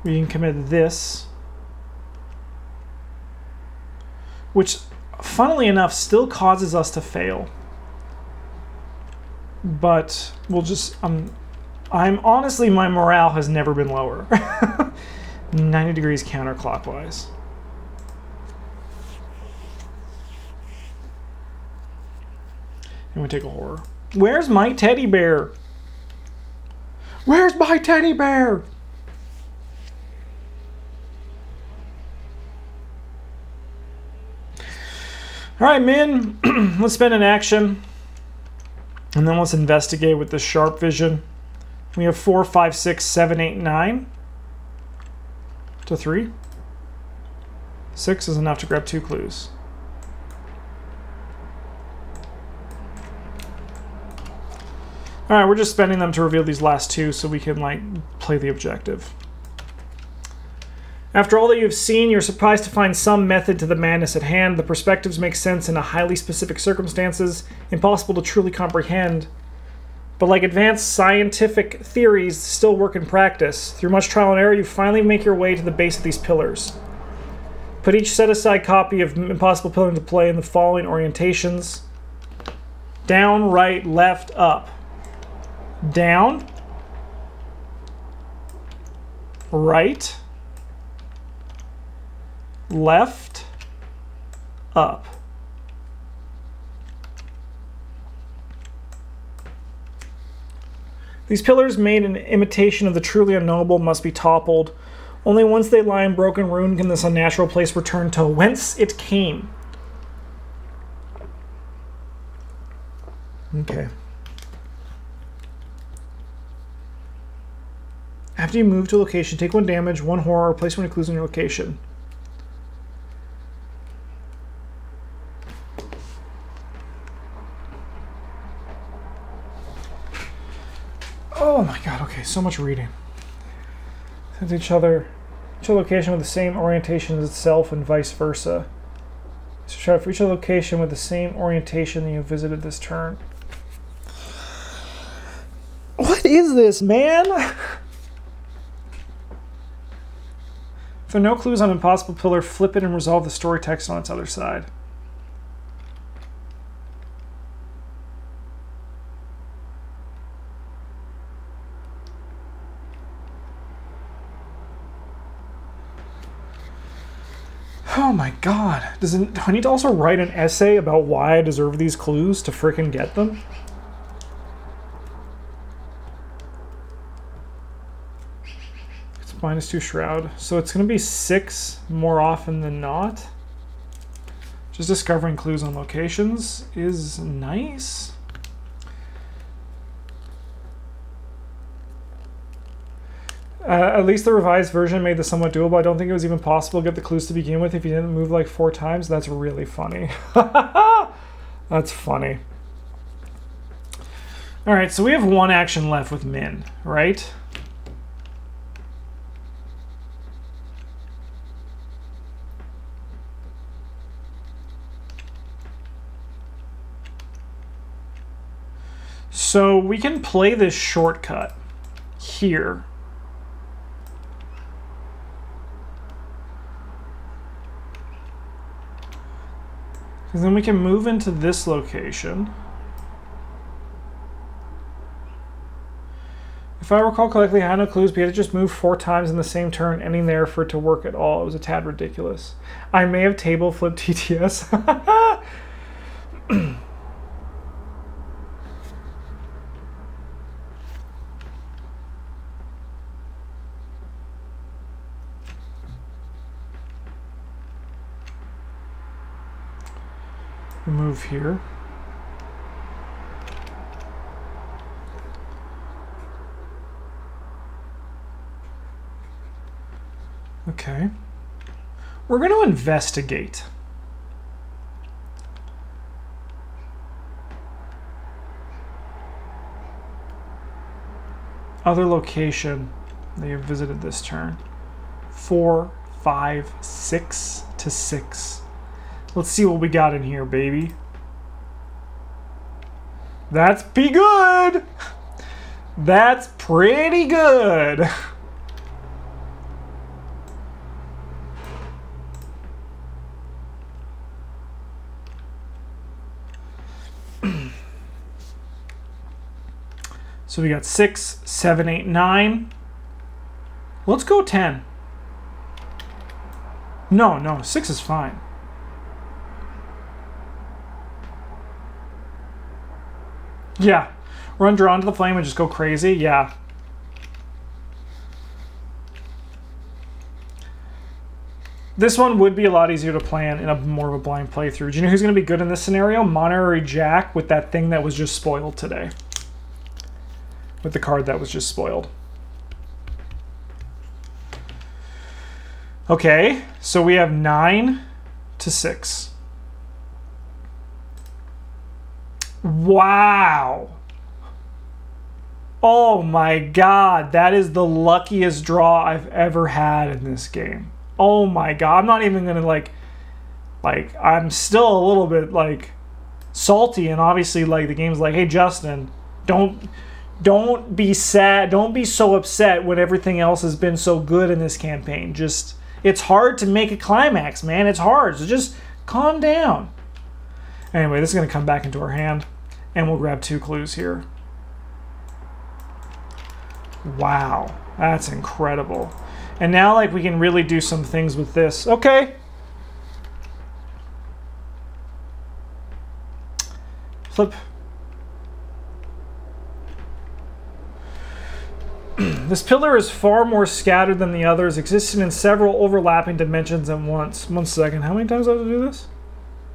We can commit this, which, funnily enough, still causes us to fail. But we'll just, I'm honestly, my morale has never been lower. 90 degrees counterclockwise. And we take a horror. Where's my teddy bear? Where's my teddy bear? All right, Min, let's spend an action. And then let's investigate with the sharp vision. We have 4, 5, 6, 7, 8, 9 to 3. 6 is enough to grab 2 clues. All right, we're just spending them to reveal these last 2 so we can, like, play the objective. After all that you've seen, you're surprised to find some method to the madness at hand. The perspectives make sense in a highly specific circumstances, impossible to truly comprehend. But like advanced scientific theories, still work in practice. Through much trial and error, you finally make your way to the base of these pillars. Put each set-aside copy of Impossible Pillar into play in the following orientations. Down, right, left, up. Down, right, left, up. These pillars, made in imitation of the truly unknowable, must be toppled. Only once they lie in broken ruin can this unnatural place return to whence it came. Okay. After you move to a location, take 1 damage, 1 horror, place 1 clues on your location. Oh my god, okay, so much reading. Send each other to a location with the same orientation as itself and vice versa. So try for each location with the same orientation that you visited this turn. What is this, man? If there are no clues on Impossible Pillar, flip it and resolve the story text on its other side. Oh my god. Do I need to also write an essay about why I deserve these clues to frickin' get them? It's -2 Shroud. So it's going to be 6 more often than not. Just discovering clues on locations is nice. At least the revised version made this somewhat doable. I don't think it was even possible to get the clues to begin with if you didn't move like 4 times. That's really funny. That's funny. All right, so we have 1 action left with Min, right? So we can play this shortcut here. Because then we can move into this location. If I recall correctly, I had no clues, but you had to just move 4 times in the same turn, ending there for it to work at all. It was a tad ridiculous. I may have table flipped TTS. Move here. Okay. We're going to investigate. Other location that you visited this turn. 4, 5, 6 to 6. Let's see what we got in here, baby. That's pretty good. That's pretty good. So we got 6, 7, 8, 9. Let's go 10. No, 6 is fine. Yeah, run drawn to the flame and just go crazy. Yeah. This one would be a lot easier to plan in a more of a blind playthrough. Do you know who's going to be good in this scenario? Monterey Jack with that thing that was just spoiled today. With the card that was just spoiled. Okay, so we have 9 to 6. Wow. Oh my god, that is the luckiest draw I've ever had in this game. Oh my god, I'm not even gonna like I'm still a little bit like salty, and obviously like the game's like, hey Justin, don't be sad, don't be so upset when everything else has been so good in this campaign. Just, it's hard to make a climax, man. It's hard, so just calm down. Anyway, this is gonna come back into our hand. And we'll grab 2 clues here. Wow, that's incredible. And now, like, we can really do some things with this. Okay. Flip. This pillar is far more scattered than the others, existing in several overlapping dimensions at once. 1 second. How many times do I have to do this?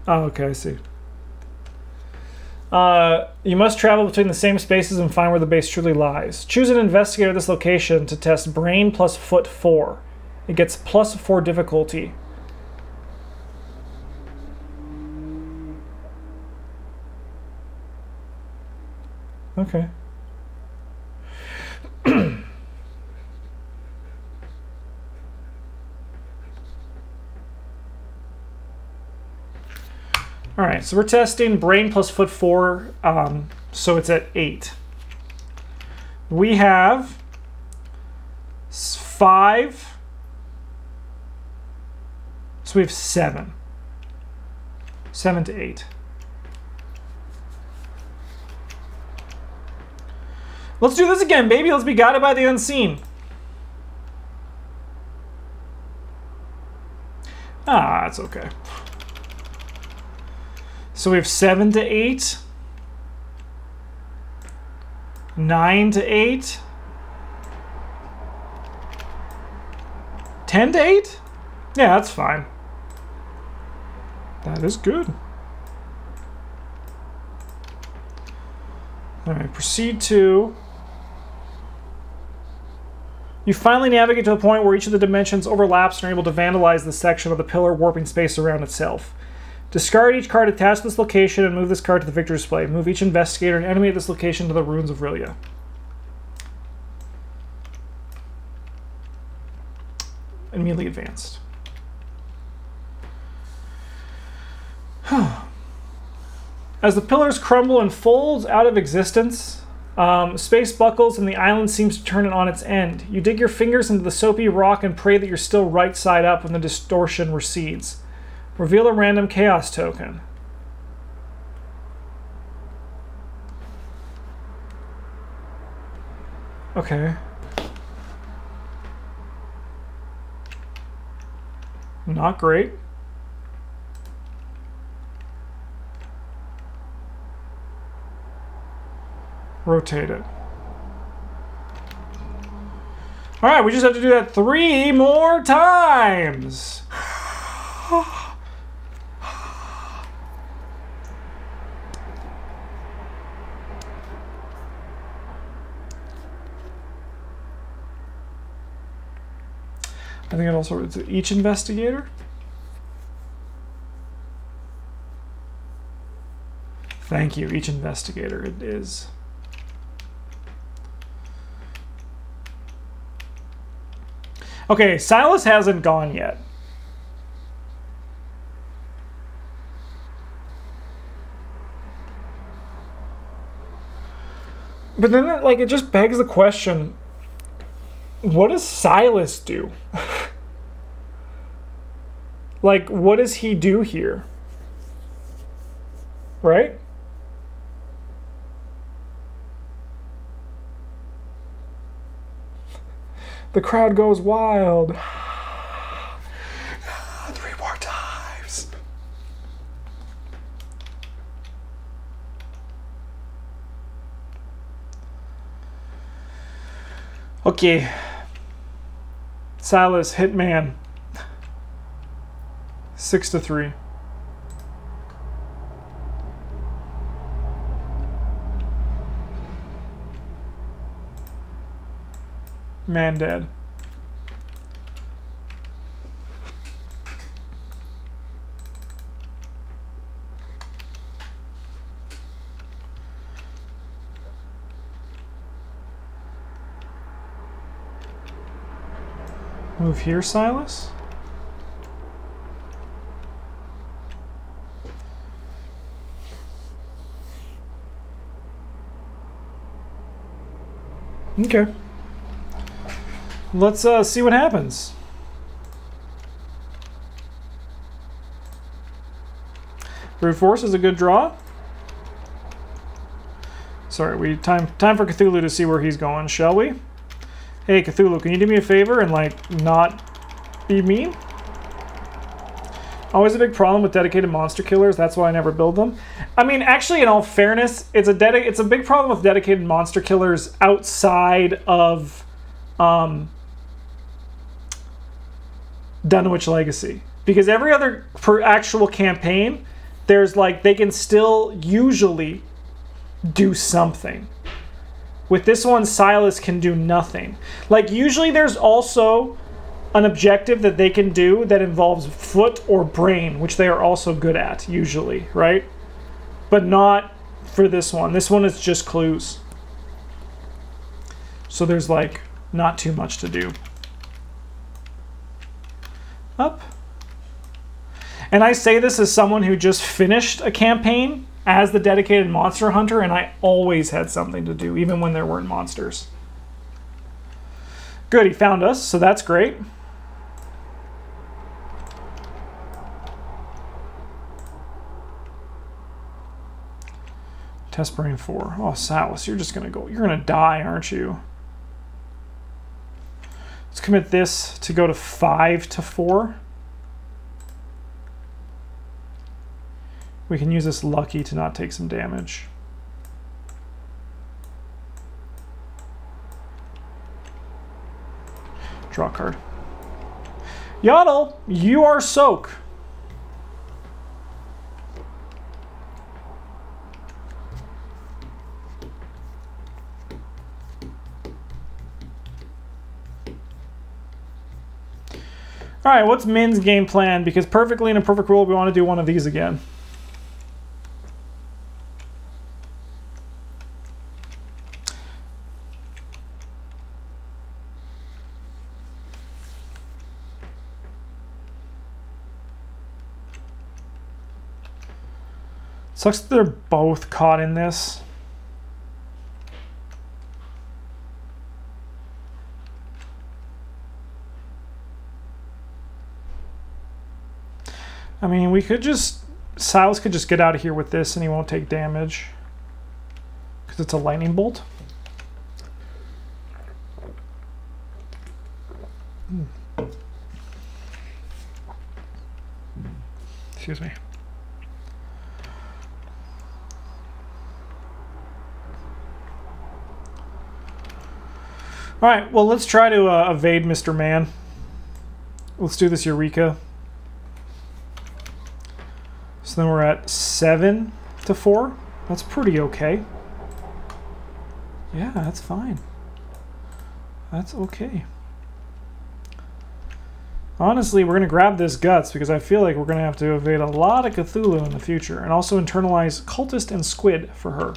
Oh, okay, I see. You must travel between the same spaces and find where the base truly lies. Choose an investigator at this location to test brain plus foot 4. It gets plus 4 difficulty. Okay. All right, so we're testing brain plus foot 4, so it's at 8. We have 5, so we have 7. 7 to 8. Let's do this again, baby. Let's be guided by the unseen. Ah, it's okay. So we have 7 to 8, 9 to 8, 10 to 8? Yeah, that's fine. That is good. Alright, proceed to... You finally navigate to the point where each of the dimensions overlaps and are able to vandalize the section of the pillar warping space around itself. Discard each card attached to this location and move this card to the victor display. Move each investigator and enemy at this location to the ruins of Rillia. Immediately advanced. As the pillars crumble and fold out of existence, space buckles and the island seems to turn on its end. You dig your fingers into the soapy rock and pray that you're still right side up when the distortion recedes. Reveal a random chaos token. Okay. Not great. Rotate it. Alright, we just have to do that 3 more times. I think it also is each investigator. Thank you, each investigator it is. Okay, Silas hasn't gone yet. But then, like, it just begs the question, what does Silas do? Like, what does he do here? Right? The crowd goes wild. 3 more times. Okay. Silas, Hitman. 6-3. Man dead. Move here, Silas. Okay. Let's see what happens. Brute Force is a good draw. Sorry, time for Cthulhu to see where he's going, shall we? Hey Cthulhu, can you do me a favor and like not be mean? Always a big problem with dedicated monster killers. That's why I never build them. I mean, actually, in all fairness, it's a big problem with dedicated monster killers outside of Dunwich Legacy, because every other actual campaign, there's like they can still usually do something. With this one, Silas can do nothing. Like usually there's also an objective that they can do that involves foot or brain, which they are also good at usually, right? But not for this one. This one is just clues. So there's like not too much to do. Up. And I say this as someone who just finished a campaign as the dedicated monster hunter, and I always had something to do, even when there weren't monsters. Good, he found us, so that's great. Test brain 4. Oh, Silas, you're gonna die, aren't you? Let's commit this to go to 5-4. We can use this lucky to not take some damage. Draw a card. Yodel, you are soak. All right, what's Min's game plan? Because perfectly in a perfect world, we want to do one of these again. Sucks that they're both caught in this. I mean, we could just... Silas could just get out of here with this and he won't take damage. Because it's a lightning bolt. Excuse me. Alright, well, let's try to evade Mr. Man. Let's do this Eureka. So then we're at 7 to 4. That's pretty okay. Yeah, that's fine. That's okay. Honestly, we're going to grab this Guts because I feel like we're going to have to evade a lot of Cthulhu in the future. And also internalize Cultist and Squid for her.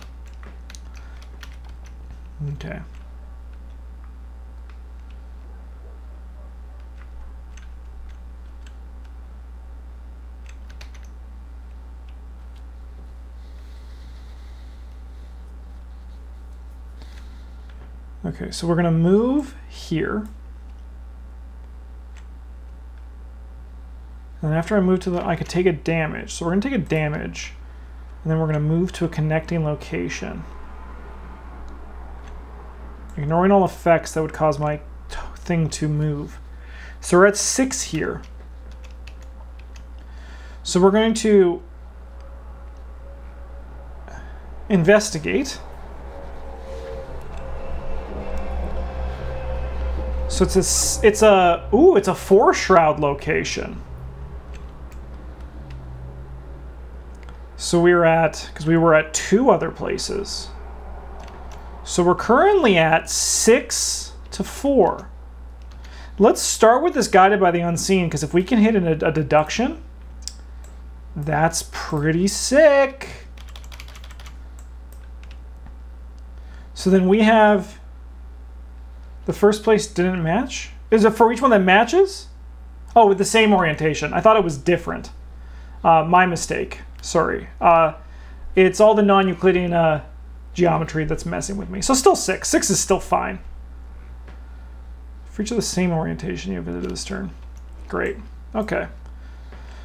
Okay. Okay, so we're going to move here. And after I move to the... I could take a damage. So we're going to take a damage. And then we're going to move to a connecting location. Ignoring all effects that would cause my thing to move. So we're at 6 here. So we're going to investigate. So it's a 4 shroud location. So we're at, because we were at 2 other places. So we're currently at 6 to 4. Let's start with this Guided by the Unseen, because if we can hit a deduction, that's pretty sick. So then we have... The first place didn't match? Is it for each one that matches? Oh, with the same orientation. I thought it was different. My mistake. Sorry. It's all the non-Euclidean geometry that's messing with me. So still 6. 6 is still fine. For each of the same orientation you visited this turn. Great. Okay.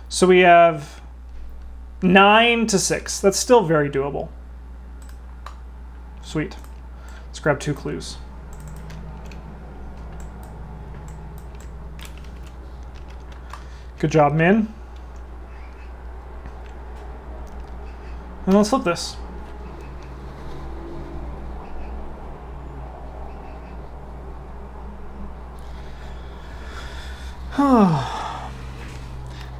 So we have 9 to 6. That's still very doable. Sweet. Let's grab 2 clues. Good job, Min. And let's flip this.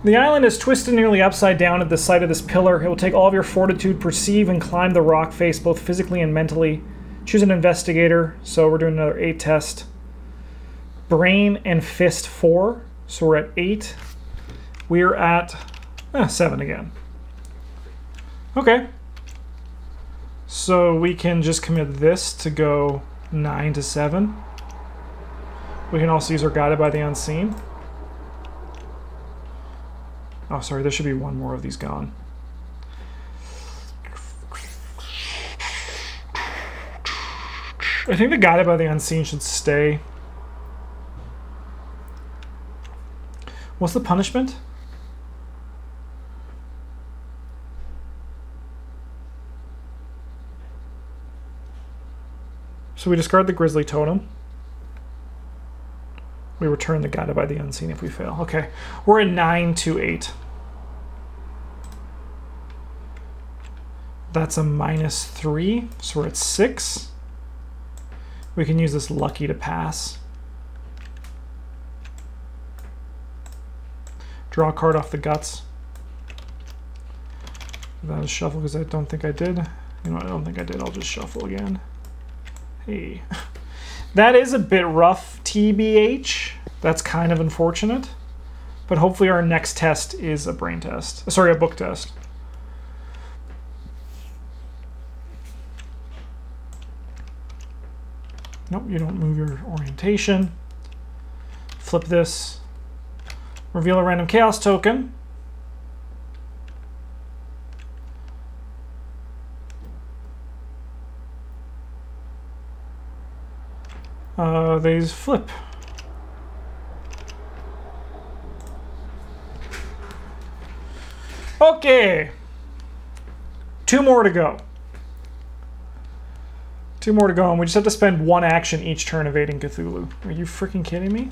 The island is twisted nearly upside down at the site of this pillar. It will take all of your fortitude, perceive, and climb the rock face, both physically and mentally. Choose an investigator. So we're doing another 8 test. Brain and fist 4. So we're at 8. We're at 7 again. Okay. So we can just commit this to go 9 to 7. We can also use our Guided by the Unseen. Oh, sorry, there should be one more of these gone. I think the Guided by the Unseen should stay. What's the punishment? So we discard the Grizzly Totem. We return the Guided by the Unseen if we fail. Okay, we're at 9 to 8. That's a -3, so we're at 6. We can use this Lucky to pass. Draw a card off the Guts. Without a shuffle, because I don't think I did. You know what, I don't think I did. I'll just shuffle again. Hey. That is a bit rough, TBH. That's kind of unfortunate. But hopefully our next test is a brain test. Sorry, a book test. Nope, you don't move your orientation. Flip this. Reveal a random chaos token. These flip. Okay. 2 more to go. 2 more to go, and we just have to spend 1 action each turn evading Cthulhu. Are you freaking kidding me?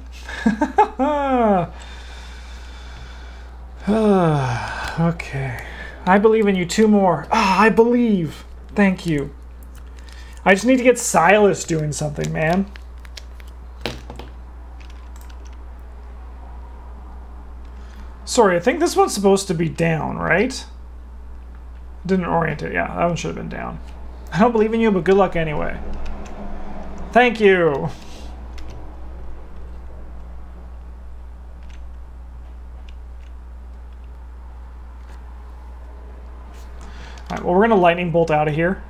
Okay. I believe in you. 2 more. Ah, I believe. Thank you. I just need to get Silas doing something, man. Sorry, I think this one's supposed to be down, right? Didn't orient it. Yeah, that one should have been down. I don't believe in you, but good luck anyway. Thank you. All right, well, we're going to lightning bolt out of here.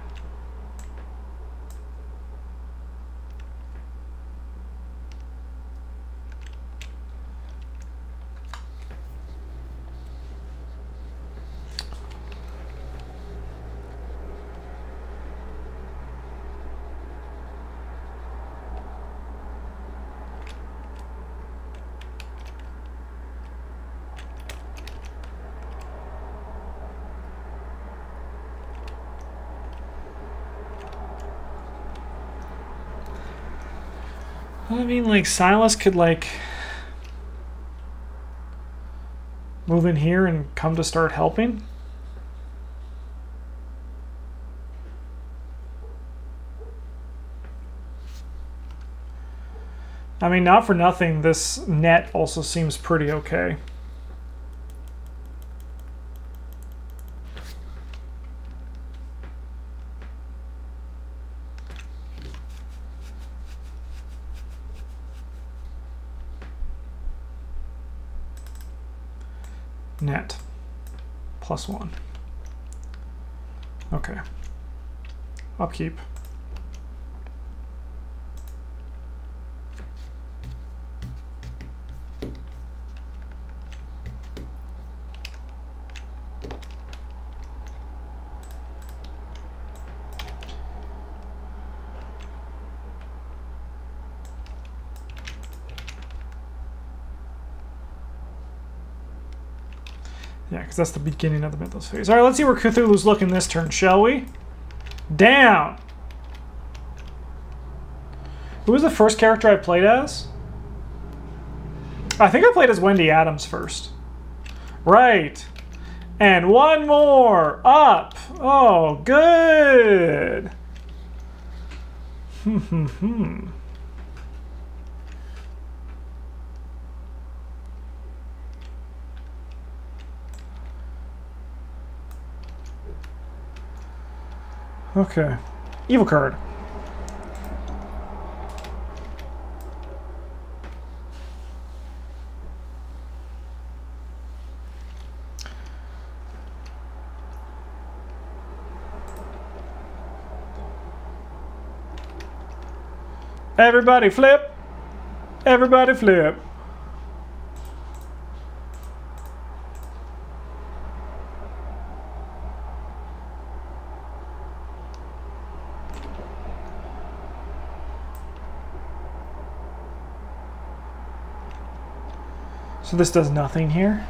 I mean, like, Silas could, like, move in here and come to start helping. I mean, not for nothing, this net also seems pretty okay. Net +1. Okay. Upkeep. Yeah, because that's the beginning of the Mythos phase. All right, let's see where Cthulhu's looking this turn, shall we? Down! Who was the first character I played as? I think I played as Wendy Adams first. Right. And 1 more. Up. Oh, good. Okay. Evil card. Everybody flip. Everybody flip. So this does nothing here.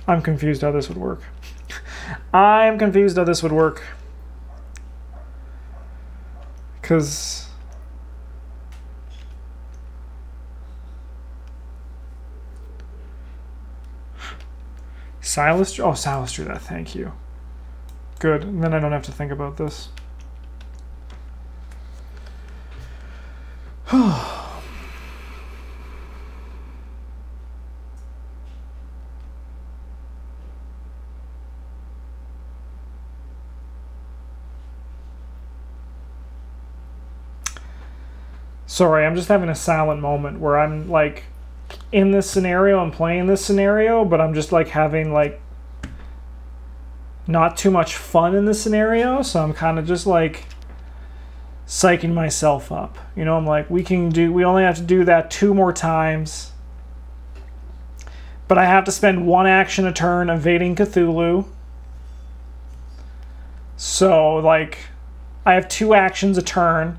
I'm confused how this would work. I'm confused how this would work. Because Silas, oh, Silas drew that, thank you. Good, and then I don't have to think about this. Sorry, I'm just having a silent moment where I'm like in this scenario, I'm playing this scenario, but I'm just like having like not too much fun in this scenario, so I'm kind of just like psyching myself up. You know, I'm like, we only have to do that 2 more times. But I have to spend 1 action a turn evading Cthulhu. So like I have 2 actions a turn.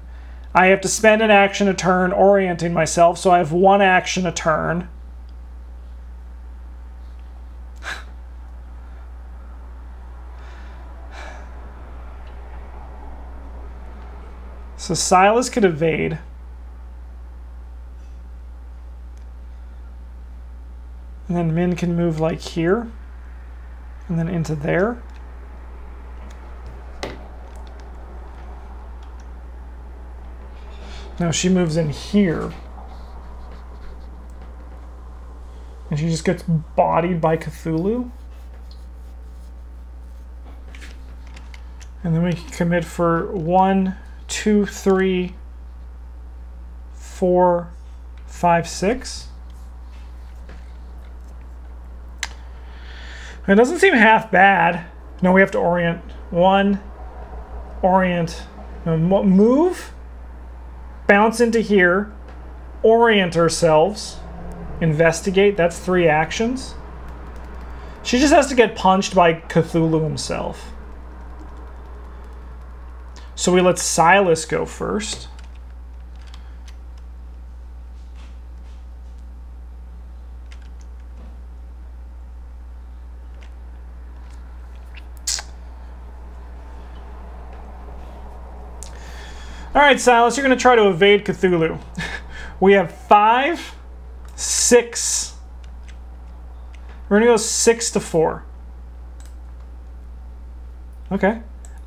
I have to spend an action a turn orienting myself, so I have 1 action a turn. So Silas could evade. And then Min can move like here. And then into there. Now she moves in here. And she just gets bodied by Cthulhu. And then we can commit for 1, 2, 3, 4, 5, 6. It doesn't seem half bad. No, we have to orient. 1, orient, no, move, bounce into here, orient ourselves, investigate. That's 3 actions. She just has to get punched by Cthulhu himself. So we let Silas go first. All right, Silas, you're going to try to evade Cthulhu. We have 5, 6. We're going to go 6 to 4. Okay.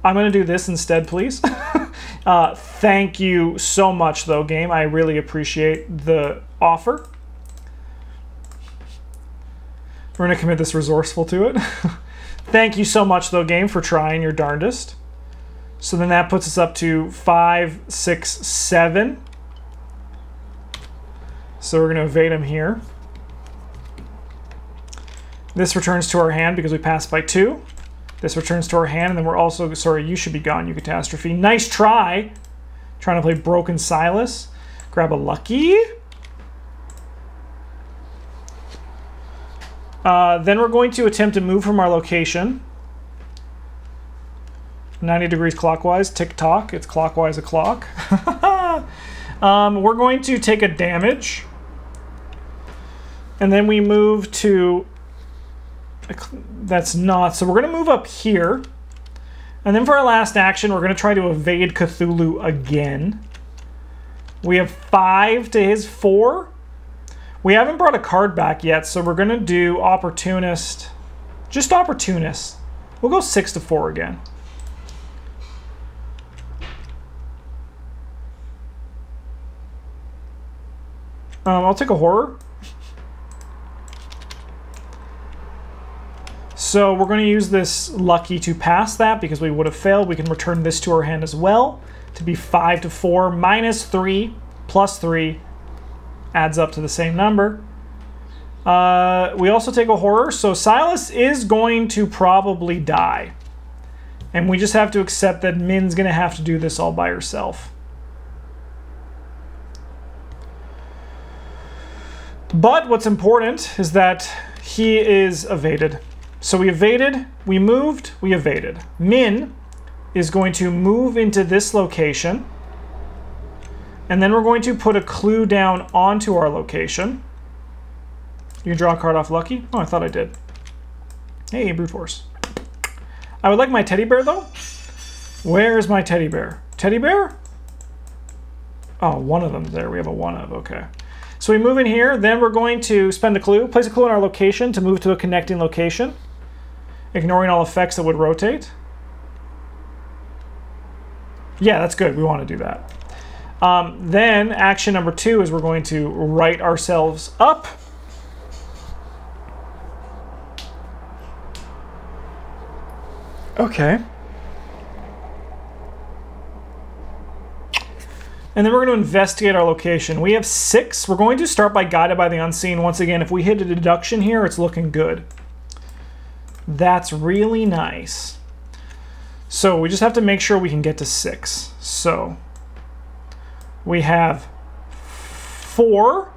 I'm going to do this instead, please. Thank you so much, though, game. I really appreciate the offer. We're going to commit this resourceful to it. Thank you so much, though, game, for trying your darndest. So then that puts us up to 5, 6, 7. So we're going to evade him here. This returns to our hand because we passed by 2. This returns to our hand, and then we're also... Sorry, you should be gone, you catastrophe. Nice try! Trying to play Broken Silas. Grab a lucky. Then we're going to attempt to move from our location. 90 degrees clockwise. Tick-tock. It's clockwise o'clock. We're going to take a damage. And then we move to... That's not... So we're going to move up here. And then for our last action, we're going to try to evade Cthulhu again. We have 5 to his 4. We haven't brought a card back yet, so we're going to do Opportunist. Just Opportunist. We'll go 6 to 4 again. I'll take a Horror. So we're going to use this lucky to pass that because we would have failed. We can return this to our hand as well to be 5 to 4 minus 3 plus 3 adds up to the same number. We also take a Horror. So Silas is going to probably die. And we just have to accept that Min's going to have to do this all by herself. But what's important is that he is evaded. So we evaded, we moved, we evaded. Min is going to move into this location. And then we're going to put a clue down onto our location. You can draw a card off lucky. Oh, I thought I did. Hey, brute force. I would like my teddy bear, though. Where is my teddy bear? Teddy bear? Oh, one of them's there. We have a 1 of, okay. So we move in here, then we're going to spend a clue, place a clue in our location to move to a connecting location, ignoring all effects that would rotate. Yeah, that's good. We want to do that. Then action number 2 is we're going to right ourselves up. Okay. And then we're going to investigate our location. We have 6. We're going to start by Guided by the Unseen. Once again, if we hit a deduction here, it's looking good. That's really nice. So we just have to make sure we can get to 6. So we have 4,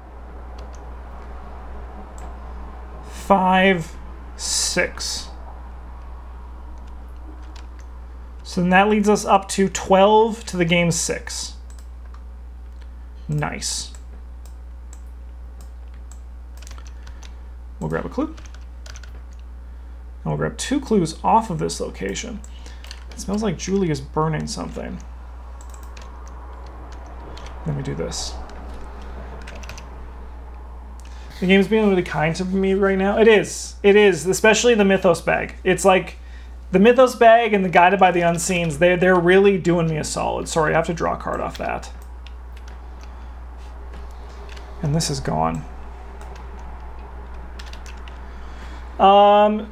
5, 6. So then that leads us up to 12 to the game's 6. Nice. We'll grab a clue. And we'll grab 2 clues off of this location. It smells like Julie is burning something. Let me do this. The game's being really kind to me right now. It is. It is, especially the Mythos bag. It's like the Mythos bag and the Guided by the Unseens, they're really doing me a solid. Sorry, I have to draw a card off that. And this is gone. The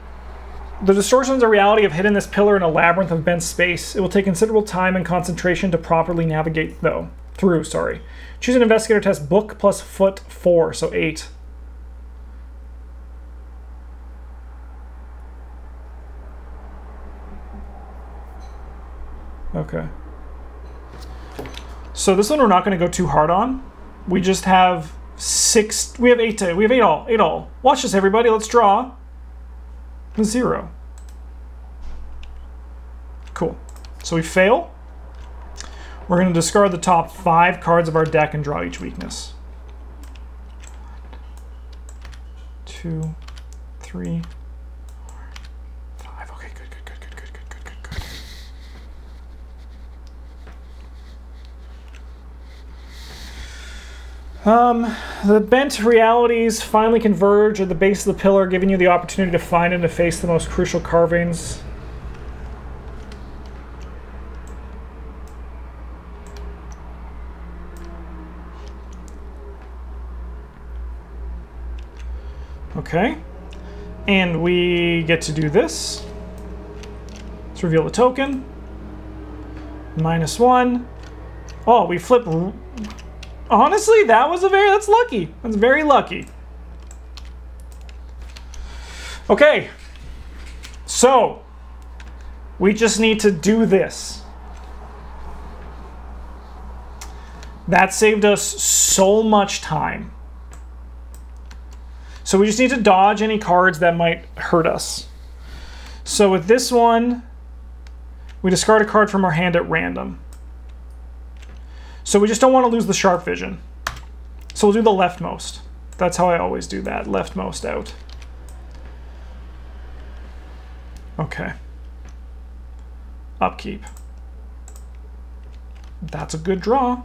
distortions of reality have hidden this pillar in a labyrinth of bent space. It will take considerable time and concentration to properly navigate through. Choose an investigator test book plus foot 4, so 8. Okay. So this one we're not going to go too hard on. We just have 6. We have 8. We have 8 all. 8 all. Watch this, everybody. Let's draw a 0. Cool. So we fail. We're going to discard the top 5 cards of our deck and draw each weakness. 2, 3, 4, 5. Okay, good. The bent realities finally converge at the base of the pillar, giving you the opportunity to find and to face the most crucial carvings. Okay, and we get to do this. Let's reveal the token. -1. Oh, we flip. Honestly, that's lucky. That's very lucky. Okay, so we just need to do this. That saved us so much time. So we just need to dodge any cards that might hurt us. So with this one, we discard a card from our hand at random. So we just don't want to lose the sharp vision. So we'll do the leftmost. That's how I always do that, leftmost out. Okay. Upkeep. That's a good draw.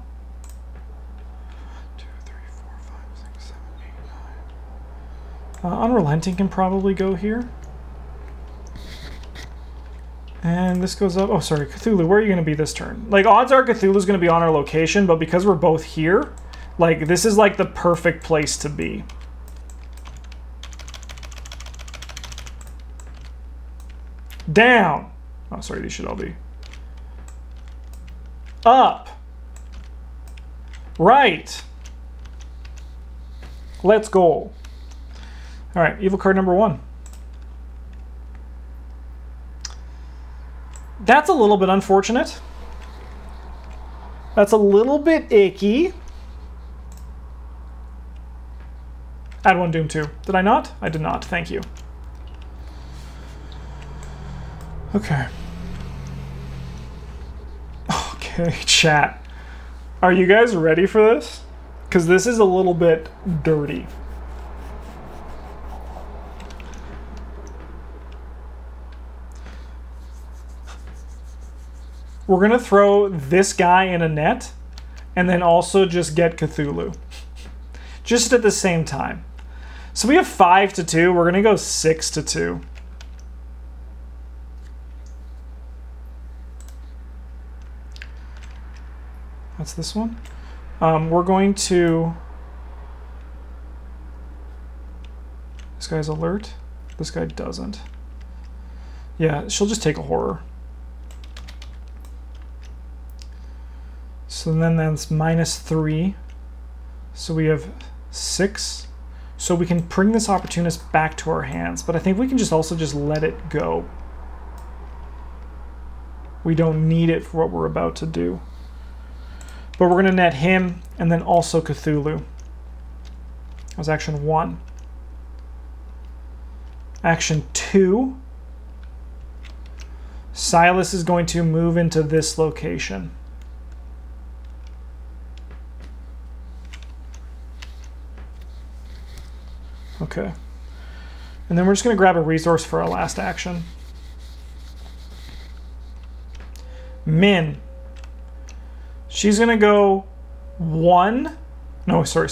2, 3, 4, 5, 6, 7, 8, 9. Unrelenting can probably go here. And this goes up. Oh, sorry, Cthulhu, where are you going to be this turn? Like, odds are Cthulhu's going to be on our location, but because we're both here, like, this is like the perfect place to be. Down. Oh, sorry, these should all be. Up. Right. Let's go. All right, evil card number 1. That's a little bit unfortunate. That's a little bit icky. Add 1 Doom 2. Did I not? I did not. Thank you. Okay. Okay, chat. Are you guys ready for this? Because this is a little bit dirty. We're going to throw this guy in a net and then also just get Cthulhu. Just at the same time. So we have 5 to 2. We're going to go 6 to 2. That's this one. We're going to... This guy's alert. This guy doesn't. Yeah, she'll just take a horror. So then that's -3. So we have 6. So we can bring this opportunist back to our hands, but I think we can just also just let it go. We don't need it for what we're about to do. But we're going to net him and then also Cthulhu. That was action 1. Action 2. Silas is going to move into this location. Okay. And then we're just going to grab a resource for our last action. Min. She's going to go 1. No, sorry.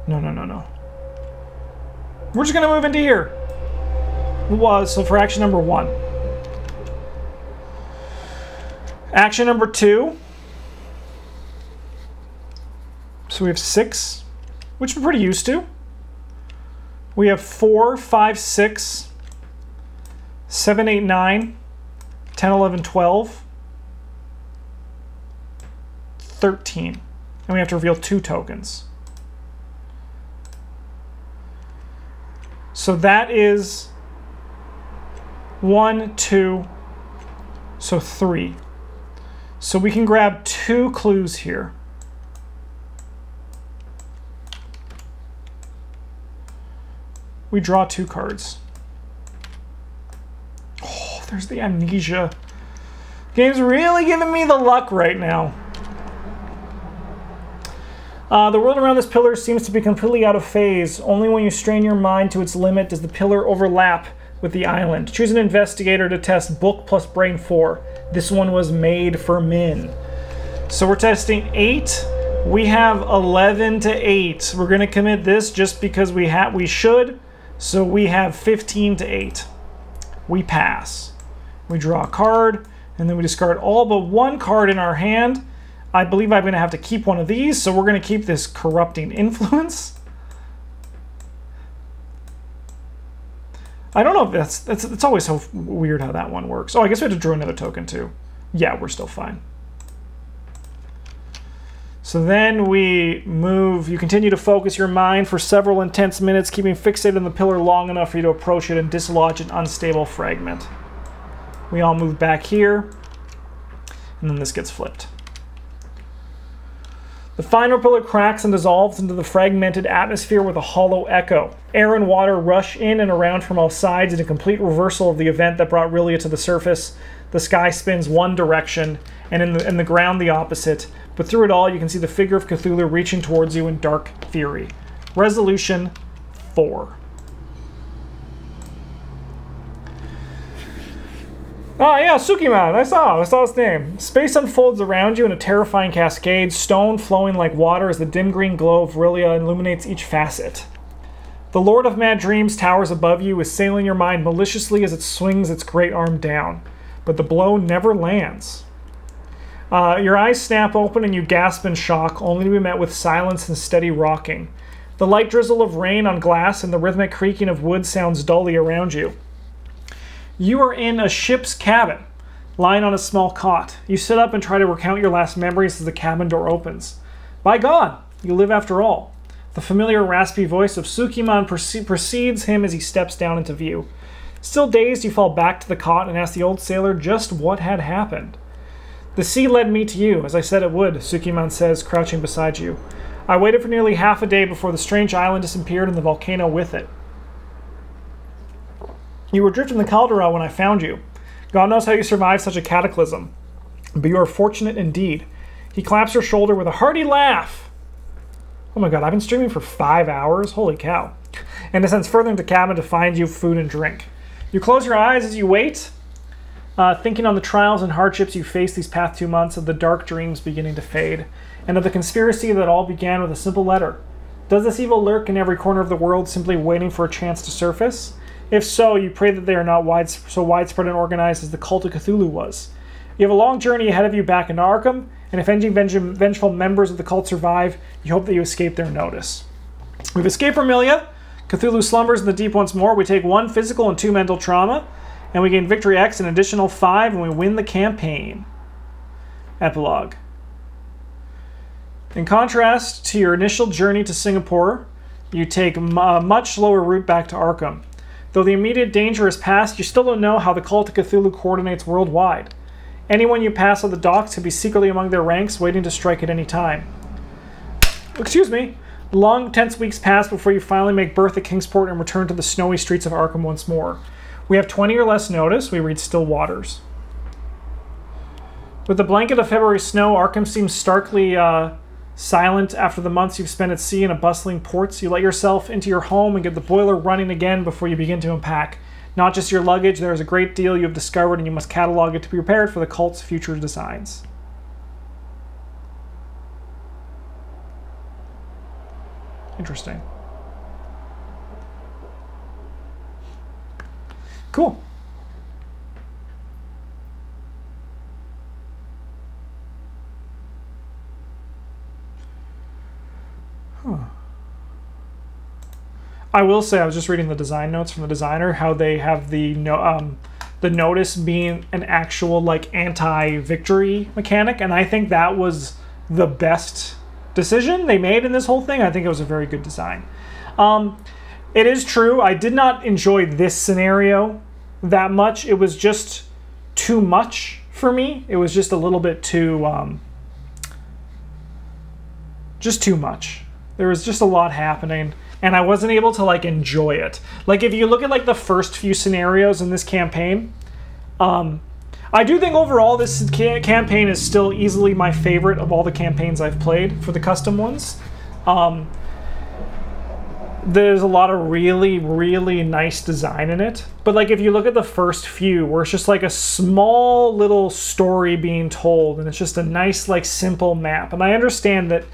No. We're just going to move into here. So for action number 1. Action number 2. So we have 6, which we're pretty used to. We have 4, 5, 6, 7, 8, 9, 10, 11, 12, 13. And we have to reveal 2 tokens. So that is 1, 2, so 3. So we can grab 2 clues here. We draw 2 cards. Oh, there's the amnesia. Game's really giving me the luck right now. The world around this pillar seems to be completely out of phase. Only when you strain your mind to its limit does the pillar overlap with the island. Choose an investigator to test book plus brain 4. This one was made for Min. So we're testing 8. We have 11 to 8. We're going to commit this just because we should. So we have 15 to 8. We pass. We draw a card, and then we discard all but 1 card in our hand. I believe I'm going to have to keep one of these, so we're going to keep this corrupting influence. I don't know if it's always so weird how that one works. Oh, I guess we have to draw another token too. Yeah, we're still fine. So then we move. You continue to focus your mind for several intense minutes, keeping fixated on the pillar long enough for you to approach it and dislodge an unstable fragment. We all move back here, and then this gets flipped. The final pillar cracks and dissolves into the fragmented atmosphere with a hollow echo. Air and water rush in and around from all sides in a complete reversal of the event that brought Rilia to the surface. The sky spins one direction, and in the ground the opposite. But through it all, you can see the figure of Cthulhu reaching towards you in dark fury. Resolution 4. Oh yeah, Sukiman, I saw his name. Space unfolds around you in a terrifying cascade, stone flowing like water as the dim green glow of Rilia illuminates each facet. The Lord of Mad Dreams towers above you, assailing your mind maliciously as it swings its great arm down. But the blow never lands. Your eyes snap open and you gasp in shock, only to be met with silence and steady rocking. The light drizzle of rain on glass and the rhythmic creaking of wood sounds dully around you. You are in a ship's cabin, lying on a small cot. You sit up and try to recount your last memories as the cabin door opens. By God, you live after all. The familiar raspy voice of Sukiman precedes him as he steps down into view. Still dazed, you fall back to the cot and ask the old sailor just what had happened. The sea led me to you, as I said it would, Sukiman says, crouching beside you. I waited for nearly half a day before the strange island disappeared and the volcano with it. You were adrift in the caldera when I found you. God knows how you survived such a cataclysm. But you are fortunate indeed. He claps your shoulder with a hearty laugh. Oh my God, I've been streaming for 5 hours? Holy cow. And descends further into the cabin to find you food and drink. You close your eyes as you wait, thinking on the trials and hardships you faced these past 2 months, of the dark dreams beginning to fade, and of the conspiracy that all began with a simple letter. Does this evil lurk in every corner of the world, simply waiting for a chance to surface? If so, you pray that they are not so widespread and organized as the cult of Cthulhu was. You have a long journey ahead of you back into ARKHAM, and if any vengeful members of the cult survive, you hope that you escape their notice. We've escaped from Rilia. Cthulhu slumbers in the deep once more. We take 1 physical and 2 mental trauma, and we gain Victory X an additional 5, and we win the campaign. Epilogue. In contrast to your initial journey to Singapore, you take a much slower route back to ARKHAM. Though the immediate danger is past, you still don't know how the Cult of Cthulhu coordinates worldwide. Anyone you pass at the docks could be secretly among their ranks, waiting to strike at any time. Excuse me. Long, tense weeks pass before you finally make berth at Kingsport and return to the snowy streets of ARKHAM once more. We have 20 or less notice. We read Still Waters. With the blanket of February snow, ARKHAM seems starkly silent after the months you've spent at sea in a bustling ports. You let yourself into your home and get the boiler running again before you begin to unpack. Not just your luggage, there is a great deal you have discovered and you must catalog it to be prepared for the cult's future designs. Interesting. Cool. Huh. I will say, I was just reading the design notes from the designer, how they have the notice being an actual like anti-victory mechanic, and I think that was the best decision they made in this whole thing. I think it was a very good design. It is true, I did not enjoy this scenario that much. It was just too much for me. It was just a little bit too, just too much. There was just a lot happening, and I wasn't able to like enjoy it. Like if you look at like the first few scenarios in this campaign, I do think overall this campaign is still easily my favorite of all the campaigns I've played for the custom ones. There's a lot of really, really nice design in it. But like if you look at the first few, where it's just like a small little story being told, and it's just a nice like simple map. And I understand that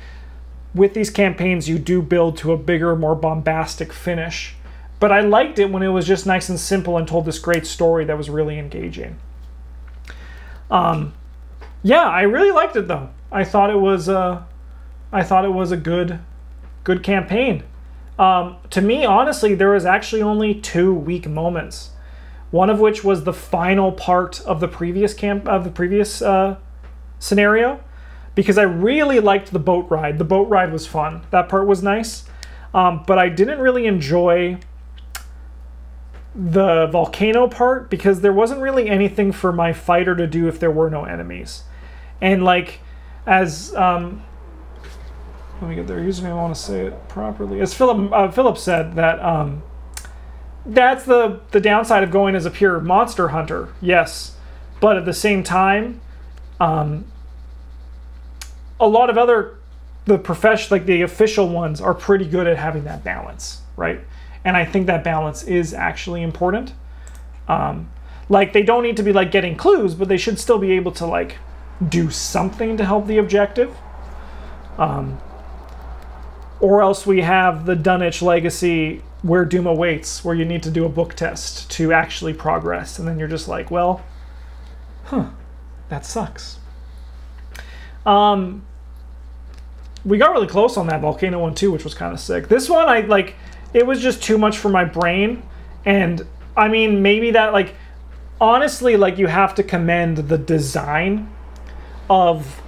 with these campaigns you do build to a bigger, more bombastic finish. But I liked it when it was just nice and simple and told this great story that was really engaging. Yeah, I really liked it though. I thought it was a good campaign. To me, honestly, there was actually only 2 weak moments. One of which was the final part of the previous scenario, because I really liked the boat ride. The boat ride was fun. That part was nice. But I didn't really enjoy the volcano part because there wasn't really anything for my fighter to do if there were no enemies. And like, as let me get their username, I want to say it properly. As Philip said, that that's the downside of going as a pure monster hunter, yes. But at the same time, a lot of the official ones are pretty good at having that balance, right? And I think that balance is actually important. Like they don't need to be like getting clues, but they should still be able to like do something to help the objective. Or else we have the Dunwich Legacy Where Doom Awaits, where you need to do a book test to actually progress. And then you're just like, well, that sucks. We got really close on that volcano one too, which was kind of sick. This one, it was just too much for my brain. And I mean, maybe that, like, honestly, like, you have to commend the design of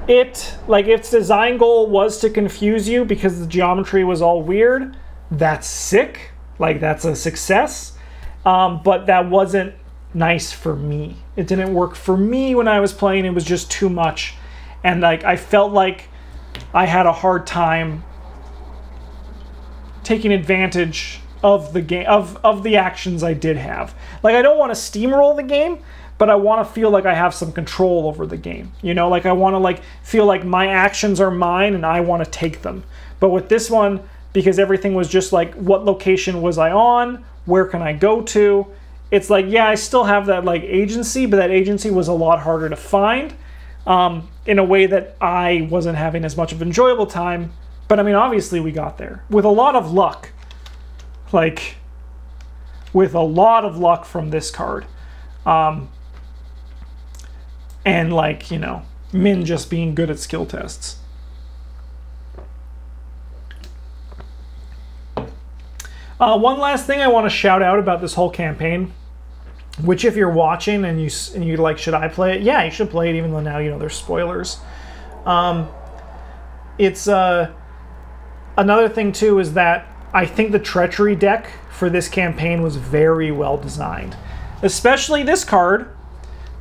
it. Like, its design goal was to confuse you because the geometry was all weird. That's sick. Like, that's a success. But that wasn't nice for me. It didn't work for me when I was playing. It was just too much. And, like, I felt like I had a hard time taking advantage of the game, of the actions I did have. Like, I don't want to steamroll the game, but I want to feel like I have some control over the game. You know, like I want to like feel like my actions are mine and I want to take them. But with this one, because everything was just like, what location was I on? Where can I go to? It's like, yeah, I still have that like agency, but that agency was a lot harder to find in a way that I wasn't having as much of an enjoyable time. But I mean, obviously we got there with a lot of luck. Like, with a lot of luck from this card. And like, you know, Min just being good at skill tests. One last thing I want to shout out about this whole campaign, which if you're watching and you like, should I play it? Yeah, you should play it, even though now, you know, there's spoilers. it's another thing too is that I think the Treachery deck for this campaign was very well designed. Especially this card,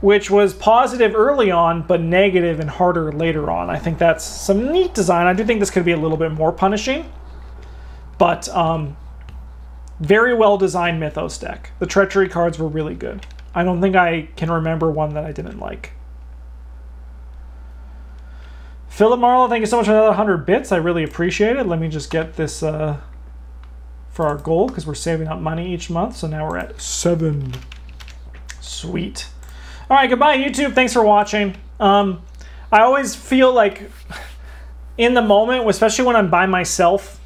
which was positive early on, but negative and harder later on. I think that's some neat design. I do think this could be a little bit more punishing, but very well designed Mythos deck. The Treachery cards were really good. I don't think I can remember one that I didn't like. Philip Marlowe, thank you so much for another 100 bits. I really appreciate it. Let me just get this for our goal, because we're saving up money each month. So now we're at 7. Sweet. All right, goodbye, YouTube. Thanks for watching. I always feel like in the moment, especially when I'm by myself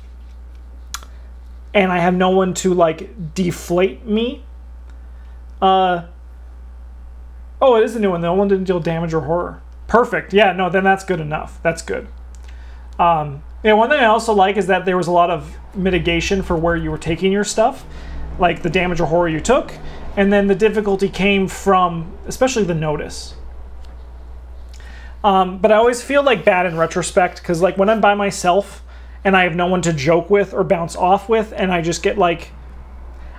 and I have no one to like deflate me. Oh, it is a new one. No one didn't deal damage or horror. Perfect. Yeah, no, then that's good enough. That's good. Yeah, one thing I also like is that there was a lot of mitigation for where you were taking your stuff, like the damage or horror you took, and then the difficulty came from especially the notice. But I always feel like bad in retrospect, because like when I'm by myself and I have no one to joke with or bounce off with, and I just get like,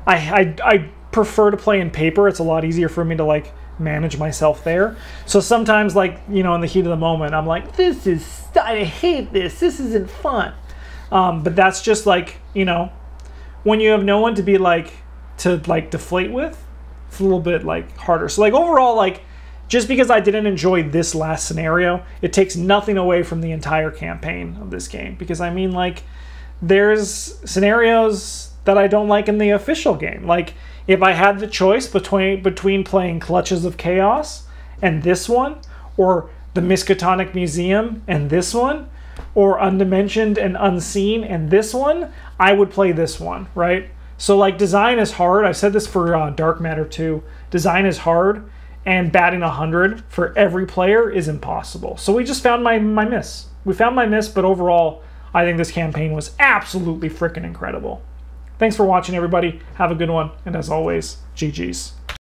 I prefer to play in paper. It's a lot easier for me to like manage myself there. So sometimes, like, you know, in the heat of the moment, I'm like, I hate this. This isn't fun. But that's just like, you know, when you have no one to be like, to like deflate with, it's a little bit like harder. So like overall, like, just because I didn't enjoy this last scenario, it takes nothing away from the entire campaign of this game. Because I mean, like, there's scenarios that I don't like in the official game. Like, if I had the choice between playing Clutches of Chaos and this one, or the Miskatonic Museum and this one, or Undimensioned and Unseen and this one, I would play this one, right? So like, design is hard. I've said this for Dark Matter 2. Design is hard, and batting 100 for every player is impossible. So we just found my miss. We found my miss, but overall, I think this campaign was absolutely freaking incredible. Thanks for watching, everybody. Have a good one. And as always, GG's.